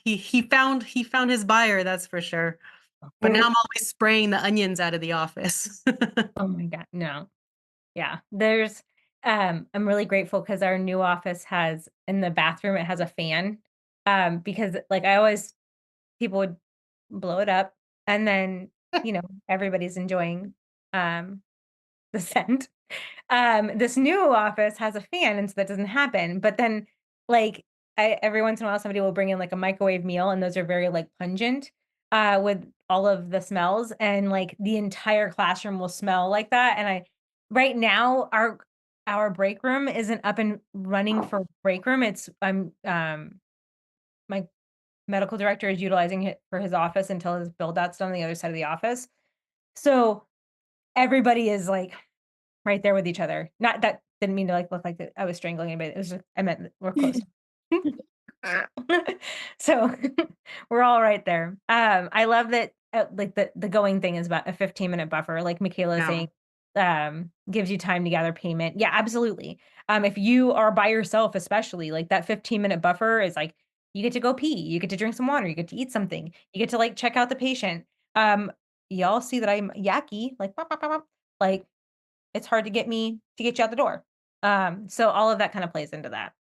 he found his buyer, that's for sure. But now I'm always spraying the onions out of the office. Oh my God, no. Yeah, there's I'm really grateful because our new office has in the bathroom, it has a fan. Because like people would blow it up and then, everybody's enjoying the scent. This new office has a fan, and so that doesn't happen. But then like every once in a while somebody will bring in like a microwave meal, and those are very like pungent with all of the smells, and like the entire classroom will smell like that. And right now our break room isn't up and running for break room. It's my medical director is utilizing it for his office until his build out's done on the other side of the office. So everybody is like right there with each other. Not that didn't mean to like look like that I was strangling anybody. It was just, I meant we're close. So we're all right there. I love that like the going thing is about a 15-minute buffer, like Michaela is saying, gives you time to gather payment. Yeah, absolutely. If you are by yourself, especially like that 15-minute buffer is like You get to go pee, you get to drink some water, you get to eat something, you get to like check out the patient. Y'all see that I'm yacky, like, "Bop, bop, bop, bop," like it's hard to get you out the door. So all of that kind of plays into that.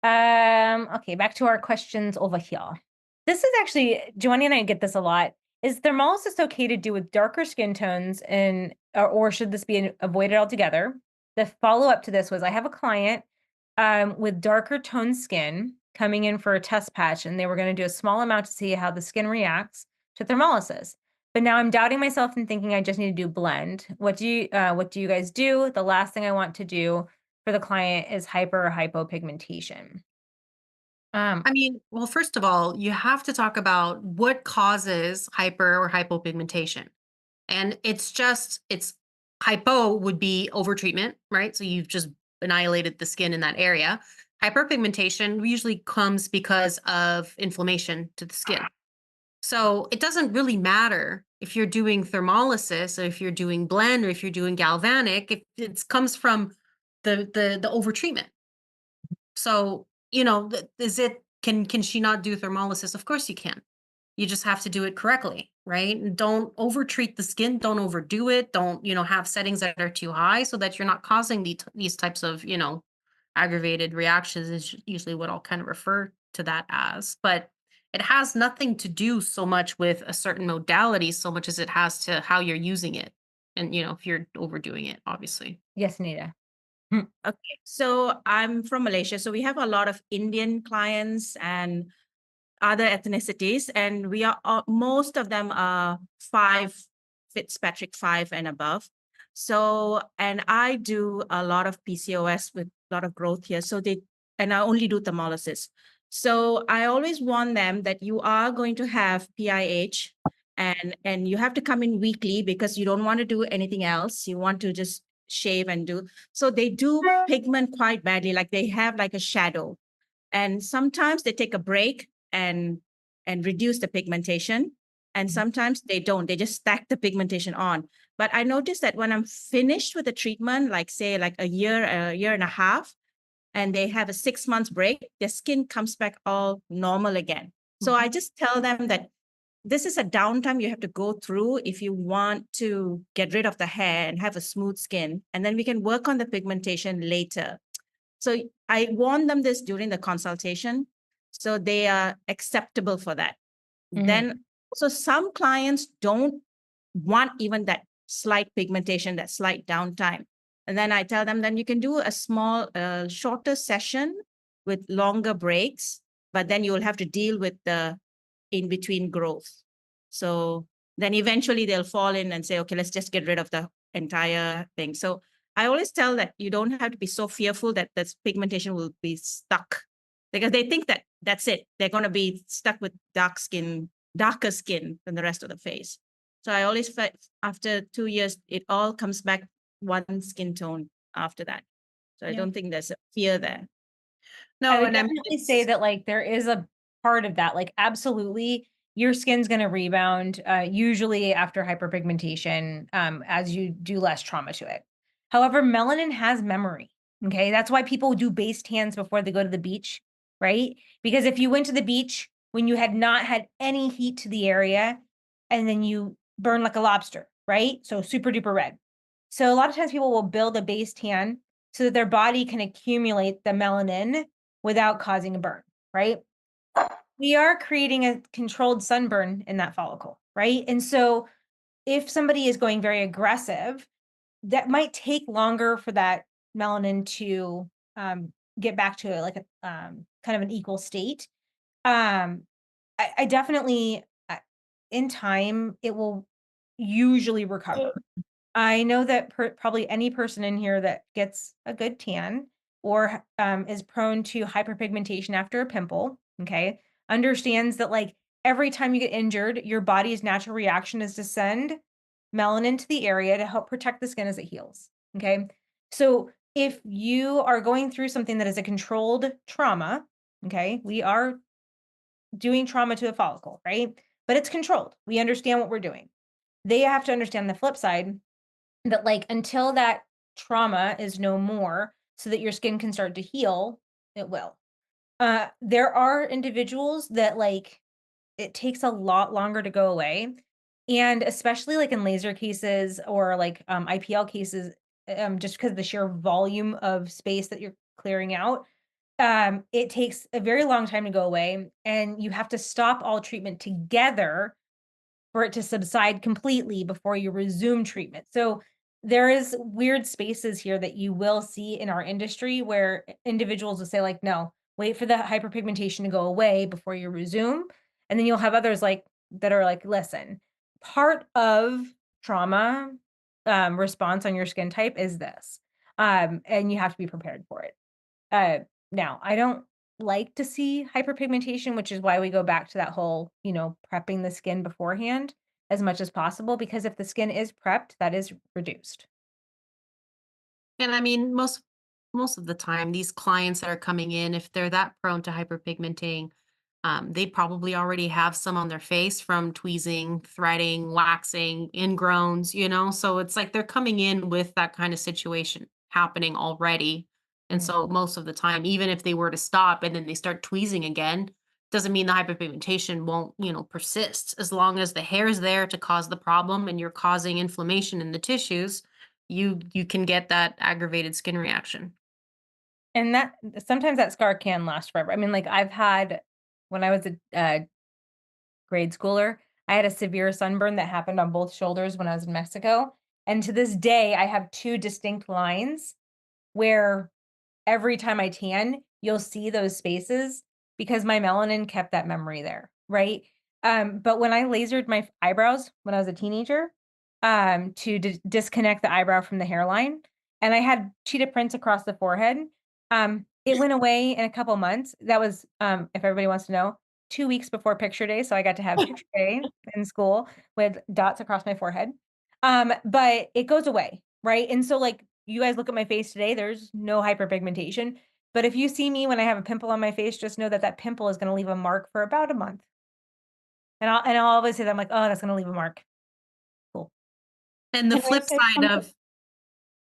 Um, okay, back to our questions over here. This is actually, Joanny and I get this a lot. Is thermolysis okay to do with darker skin tones or should this be avoided altogether? The follow-up to this was I have a client with darker toned skin coming in for a test patch, and they were going to do a small amount to see how the skin reacts to thermolysis. But now I'm doubting myself and thinking I just need to do blend. What do you guys do? The last thing I want to do for the client is hyper or hypopigmentation. I mean, well, first of all, you have to talk about what causes hyper or hypopigmentation. And it's hypo would be overtreatment, right? So you've just annihilated the skin in that area. Hyperpigmentation usually comes because of inflammation to the skin. So it doesn't really matter if you're doing thermolysis or if you're doing blend or if you're doing galvanic, if it comes from the overtreatment. So, can she not do thermolysis? Of course you can. You just have to do it correctly, right? And don't overtreat the skin. Don't overdo it. Don't, have settings that are too high so that you're not causing these types of, aggravated reactions is usually what I'll kind of refer to that as. But it has nothing to do so much with a certain modality so much as it has to how you're using it. And, if you're overdoing it, obviously. Yes, Nita. Okay, so I'm from Malaysia, so we have a lot of Indian clients and other ethnicities, and we are most of them are Fitzpatrick 5 and above. So, and I do a lot of PCOS with a lot of growth here. And I only do thermolysis. So I always warn them that you are going to have PIH and you have to come in weekly because you don't want to do anything else. You want to just shave and do. So they do pigment quite badly, like they have like a shadow. And sometimes they take a break and reduce the pigmentation. And sometimes they don't, they just stack the pigmentation on. But I noticed that when I'm finished with the treatment, like say like a year and a half, and they have a 6 months break, their skin comes back all normal again. So I just tell them that this is a downtime you have to go through if you want to get rid of the hair and have a smooth skin. And then we can work on the pigmentation later. So I warn them this during the consultation, so they are acceptable for that. Then, so some clients don't want even that slight pigmentation, that slight downtime. And then I tell them, then you can do a small, shorter session with longer breaks, but then you will have to deal with the in-between growth. So then eventually they'll fall in and say, okay, let's just get rid of the entire thing. So I always tell that you don't have to be so fearful that this pigmentation will be stuck, because they think that that's it. They're going to be stuck with darker skin than the rest of the face. So I always find after 2 years, it all comes back one skin tone after that. So I don't think there's a fear there. No, I would definitely say that like there is a part of that, like absolutely your skin's going to rebound usually after hyperpigmentation as you do less trauma to it. However, melanin has memory. Okay. That's why people do base tans before they go to the beach, right? Because if you went to the beach when you had not had any heat to the area and then you burn like a lobster, right? So super duper red. So a lot of times people will build a base tan so that their body can accumulate the melanin without causing a burn, right? We are creating a controlled sunburn in that follicle, right? And so if somebody is going very aggressive, that might take longer for that melanin to get back to like a kind of an equal state. I definitely, in time, it will usually recover. I know that probably any person in here that gets a good tan or is prone to hyperpigmentation after a pimple, okay, understands that like every time you get injured, your body's natural reaction is to send melanin to the area to help protect the skin as it heals, okay? So if you are going through something that is a controlled trauma, okay, we are doing trauma to a follicle, right? But it's controlled. We understand what we're doing. They have to understand the flip side that like until that trauma is no more so that your skin can start to heal, it will. There are individuals that like it takes a lot longer to go away. And especially like in laser cases or like IPL cases, just because the sheer volume of space that you're clearing out, it takes a very long time to go away. And you have to stop all treatment together for it to subside completely before you resume treatment. So there is weird spaces here that you will see in our industry where individuals will say like, no, wait for the hyperpigmentation to go away before you resume. And then you'll have others like that are like, listen, part of trauma response on your skin type is this. And you have to be prepared for it. Now, I don't like to see hyperpigmentation, which is why we go back to that whole, prepping the skin beforehand as much as possible, because if the skin is prepped, that is reduced. And I mean, most of the time, these clients that are coming in, if they're that prone to hyperpigmenting, they probably already have some on their face from tweezing, threading, waxing, ingrowns, So it's like they're coming in with that kind of situation happening already. And Mm. so most of the time, even if they were to stop and then they start tweezing again, doesn't mean the hyperpigmentation won't, persist. As long as the hair is there to cause the problem and you're causing inflammation in the tissues, you can get that aggravated skin reaction. And that sometimes that scar can last forever. I mean, like I've had when I was a grade schooler, I had a severe sunburn that happened on both shoulders when I was in Mexico. And to this day, I have two distinct lines where every time I tan, you'll see those spaces because my melanin kept that memory there, right? But when I lasered my eyebrows when I was a teenager, to disconnect the eyebrow from the hairline, and I had cheetah prints across the forehead, it went away in a couple months. That was, if everybody wants to know, 2 weeks before picture day. So I got to have picture day in school with dots across my forehead. But it goes away, right? And so like you guys look at my face today, there's no hyperpigmentation. But if you see me when I have a pimple on my face, just know that that pimple is going to leave a mark for about a month. And I'll always say that I'm like, oh, that's going to leave a mark. Cool. And the Can I flip say side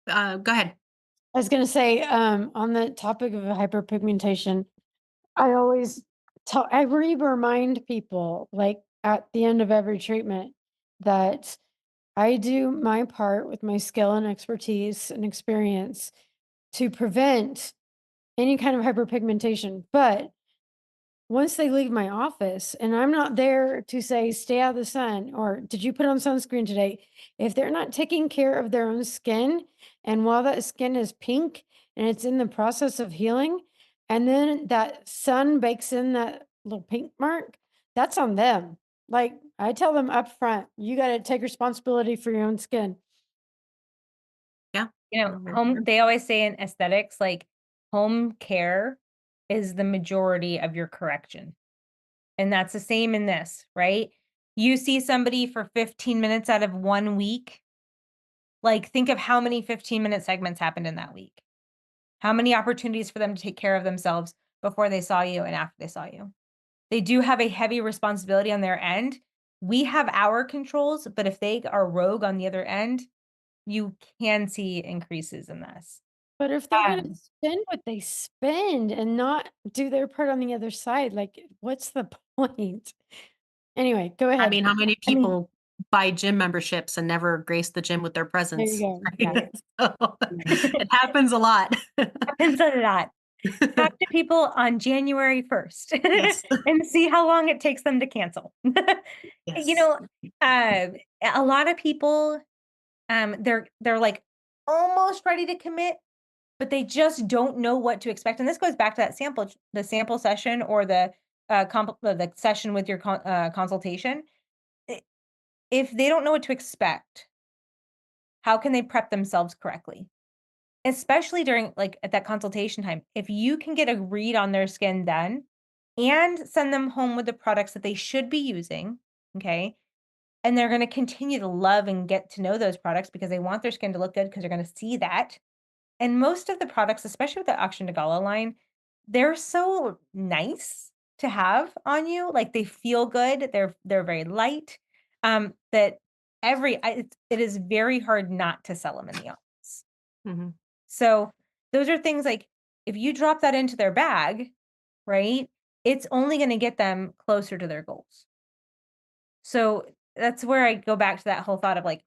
something? go ahead. I was gonna say, on the topic of hyperpigmentation, I always remind people, like at the end of every treatment, that I do my part with my skill and expertise and experience to prevent any kind of hyperpigmentation. But once they leave my office and I'm not there to say, stay out of the sun or did you put on sunscreen today? If they're not taking care of their own skin, and while that skin is pink and it's in the process of healing, and then that sun bakes in that little pink mark, that's on them. Like I tell them up front, you got to take responsibility for your own skin. Yeah. They always say in aesthetics, like home care is the majority of your correction. And that's the same in this, right? You see somebody for 15 minutes out of 1 week. Like think of how many 15-minute segments happened in that week. How many opportunities for them to take care of themselves before they saw you and after they saw you. They do have a heavy responsibility on their end. We have our controls, but if they are rogue on the other end, you can see increases in this. But if they're going to Um, spend what they spend and not do their part on the other side, like what's the point? Anyway, go I ahead. mean, how many I mean- people buy gym memberships and never grace the gym with their There you presence? go. Right? So, it happens a lot. Happens a lot. Talk to people on January 1st Yes. and see how long it takes them to cancel. You know, a lot of people, they're like almost ready to commit, but they just don't know what to expect. And this goes back to that the sample session or the the session with your consultation. I- If they don't know what to expect, how can they prep themselves correctly? Especially during like at that consultation time. If you can get a read on their skin then and send them home with the products that they should be using, okay? And they're going to continue to love and get to know those products because they want their skin to look good because they're going to see that. And most of the products, especially with the Action to Gala line, they're so nice to have on you. Like they feel good. They're very light. That it is very hard not to sell them in the office. Mhm. So those are things like if you drop that into their bag, right? It's only going to get them closer to their goals. So that's where I go back to that whole thought of like,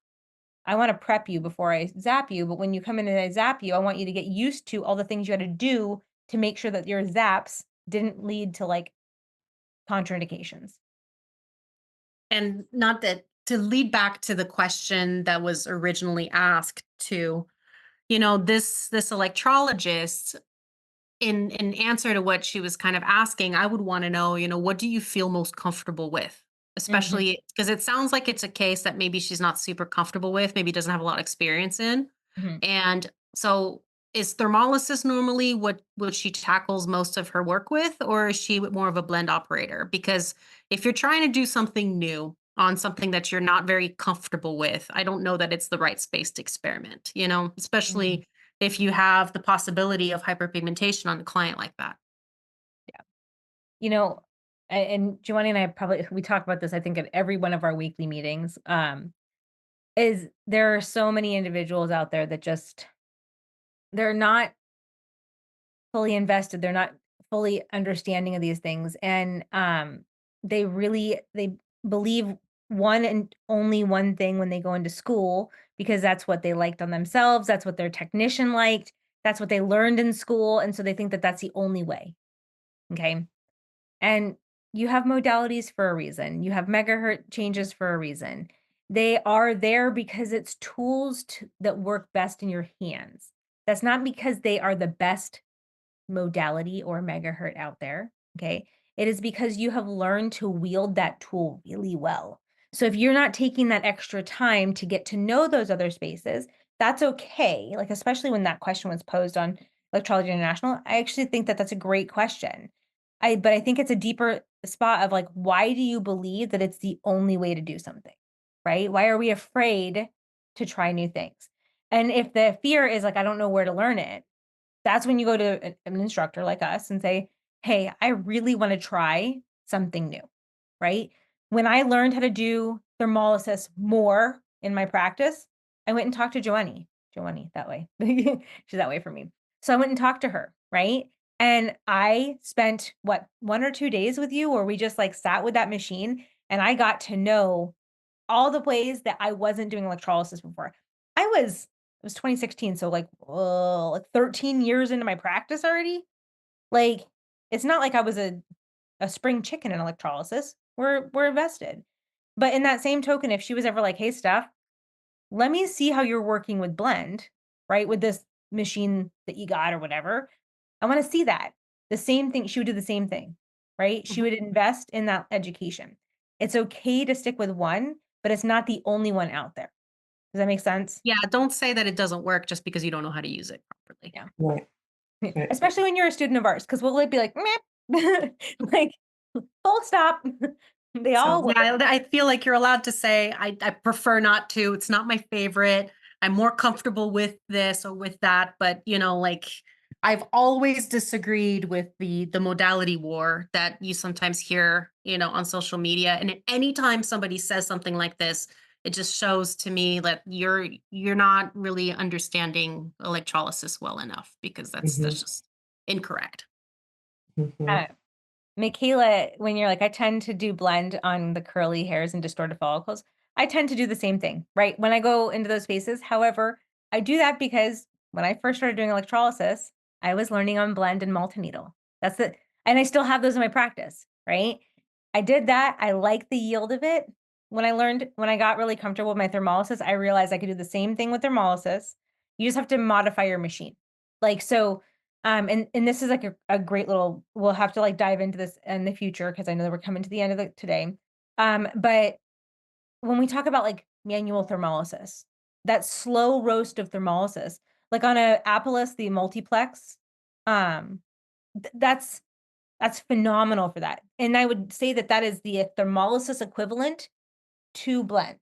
I want to prep you before I zap you, but when you come in and I zap you, I want you to get used to all the things you had to do to make sure that your zaps didn't lead to like contraindications. And not that to lead back to the question that was originally asked to, this electrologist, in answer to what she was kind of asking, I would want to know, what do you feel most comfortable with? Especially because it sounds like it's a case that maybe she's not super comfortable with, maybe doesn't have a lot of experience in. Mhm. And so is thermolysis normally what she tackles most of her work with, or is she more of a blend operator? Because if you're trying to do something new on something that you're not very comfortable with, I don't know that it's the right space to experiment, especially if you have the possibility of hyperpigmentation on a client like that. You know, and Giovanni and I we talk about this, I think, at every one of our weekly meetings. Is there are so many individuals out there that they're not fully invested, they're not fully understanding of these things, and they believe one and only one thing when they go into school because that's what they liked on themselves, that's what their technician liked, that's what they learned in school, and so they think that that's the only way. Okay. And you have modalities for a reason. You have megahertz changes for a reason. They are there because it's tools that work best in your hands. That's not because they are the best modality or megahertz out there. Okay. It is because you have learned to wield that tool really well. So if you're not taking that extra time to get to know those other spaces, that's okay. Like, especially when that question was posed on Electrology International, I actually think that that's a great question. But I think it's a deeper spot of like, why do you believe that it's the only way to do something, right? Why are we afraid to try new things? And if the fear is like, I don't know where to learn it, that's when you go to an instructor like us and say, hey, I really want to try something new, right? When I learned how to do thermolysis more in my practice, I went and talked to Joanie, that way. She's that way for me. So I went and talked to her, right? And I spent 1 or 2 days with you where we just like sat with that machine and I got to know all the ways that I wasn't doing electrolysis before. It was 2016, so like 13 years into my practice already. Like, it's not like I was a spring chicken in electrolysis. We're invested. But in that same token, if she was ever like, "Hey, Steph, let me see how you're working with blend, right? With this machine that you got or whatever. I want to see that." The same thing, she would do the same thing, right? She would invest in that education. It's okay to stick with one, but it's not the only one out there. Does that make sense? Yeah, don't say that it doesn't work just because you don't know how to use it properly. Yeah. Right. Right. Especially when you're a student of ours, because we'll be like, meh, like, full stop. They all So work. yeah, I feel like you're allowed to say, I prefer not to. It's not my favorite. I'm more comfortable with this or with that. But like I've always disagreed with the modality war that you sometimes hear, on social media. And anytime somebody says something like this, it just shows to me that you're not really understanding electrolysis well enough, because that's just incorrect. Uh, Michaela, when you're like, I tend to do blend on the curly hairs and distorted follicles, I tend to do the same thing, right? When I go into those spaces. However, I do that because when I first started doing electrolysis, I was learning on blend and multi-needle. And I still have those in my practice, right? I did that. I liked the yield of it. When I got really comfortable with my thermolysis, I realized I could do the same thing with thermolysis. You just have to modify your machine. Like, so and this is like a great little, we'll have to like dive into this in the future because I know that we're coming to the end of today. But when we talk about like manual thermolysis, that slow roast of thermolysis, like on a Apolis, the multiplex, that's phenomenal for that. And I would say that is the thermolysis equivalent to blend,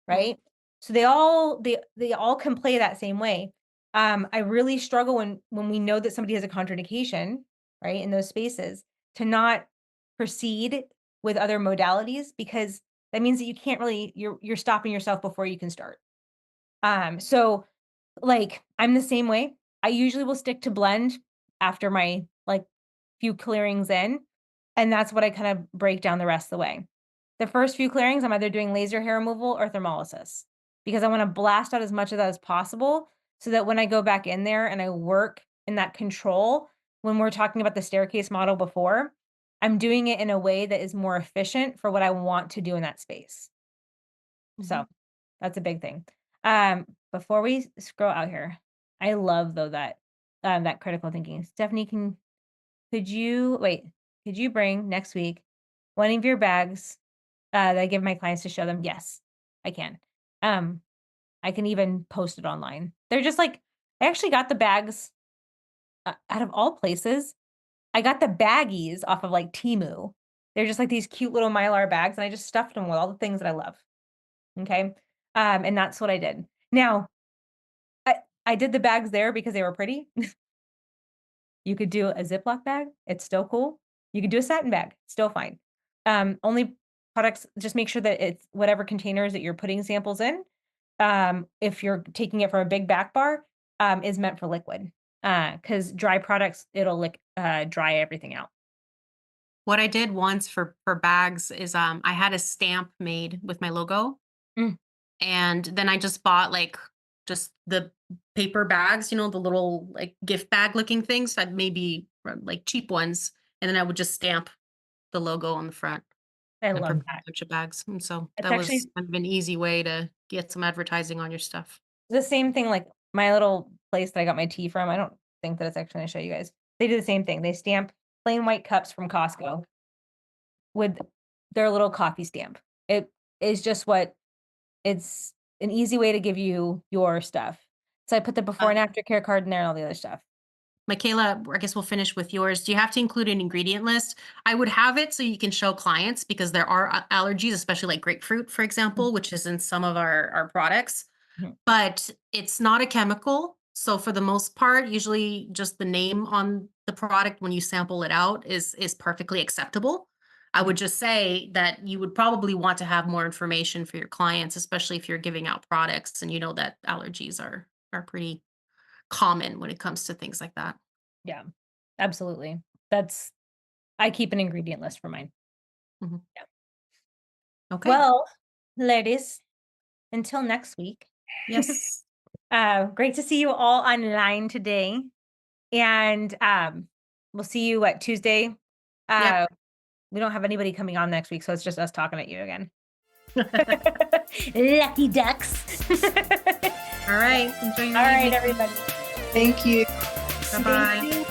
right? So they all can play that same way. I really struggle when we know that somebody has a contraindication, right, in those spaces, to not proceed with other modalities, because that means that you can't really, you're stopping yourself before you can start. So like I'm the same way. I usually will stick to blend after my like few clearings in, and that's what I kind of break down the rest of the way. The first few clearings, I'm either doing laser hair removal or thermolysis because I want to blast out as much of that as possible so that when I go back in there and I work in that control, when we're talking about the staircase model before, I'm doing it in a way that is more efficient for what I want to do in that space. So that's a big thing. Before we scroll out here, I love though that critical thinking. Stephanie, could you bring next week one of your bags that I give my clients to show them? Yes, I can. I can even post it online. They're just like, I actually got the bags out of all places. I got the baggies off of like Temu. They're just like these cute little Mylar bags, and I just stuffed them with all the things that I love. Okay. And that's what I did. Now, I did the bags there because they were pretty. You could do a Ziploc bag. It's still cool. You could do a satin bag. Still fine. Only products, just make sure that it's whatever containers that you're putting samples in. If you're taking it for a big back bar, is meant for liquid. Because dry products, it'll dry everything out. What I did once for bags is I had a stamp made with my logo. And then I just bought like just the paper bags, the little like gift bag looking things, that maybe like cheap ones. And then I would just stamp the logo on the front. I love A that. bunch of bags. And so It's that actually was kind of an easy way to get some advertising on your stuff. the same thing, like my little place that I got my tea from. I don't think that it's actually going to show you guys. They do the same thing. They stamp plain white cups from Costco with their little coffee stamp. It is just it's an easy way to give you your stuff. So I put the before and after care card in there and all the other stuff. Michaela, I guess we'll finish with yours. Do you have to include an ingredient list? I would have it so you can show clients because there are allergies, especially like grapefruit, for example, which is in some of our products, but it's not a chemical. So for the most part, usually just the name on the product when you sample it out is perfectly acceptable. I would just say that you would probably want to have more information for your clients, especially if you're giving out products and you know that allergies are pretty common when it comes to things like that. Yeah, absolutely. I keep an ingredient list for mine. Yeah. Okay. Well, ladies, until next week. Yes. Great to see you all online today. And we'll see you Tuesday. Yep. We don't have anybody coming on next week, so it's just us talking at you again. Lucky ducks. All right. Enjoy your All right, evening. everybody. Thank you. Bye-bye.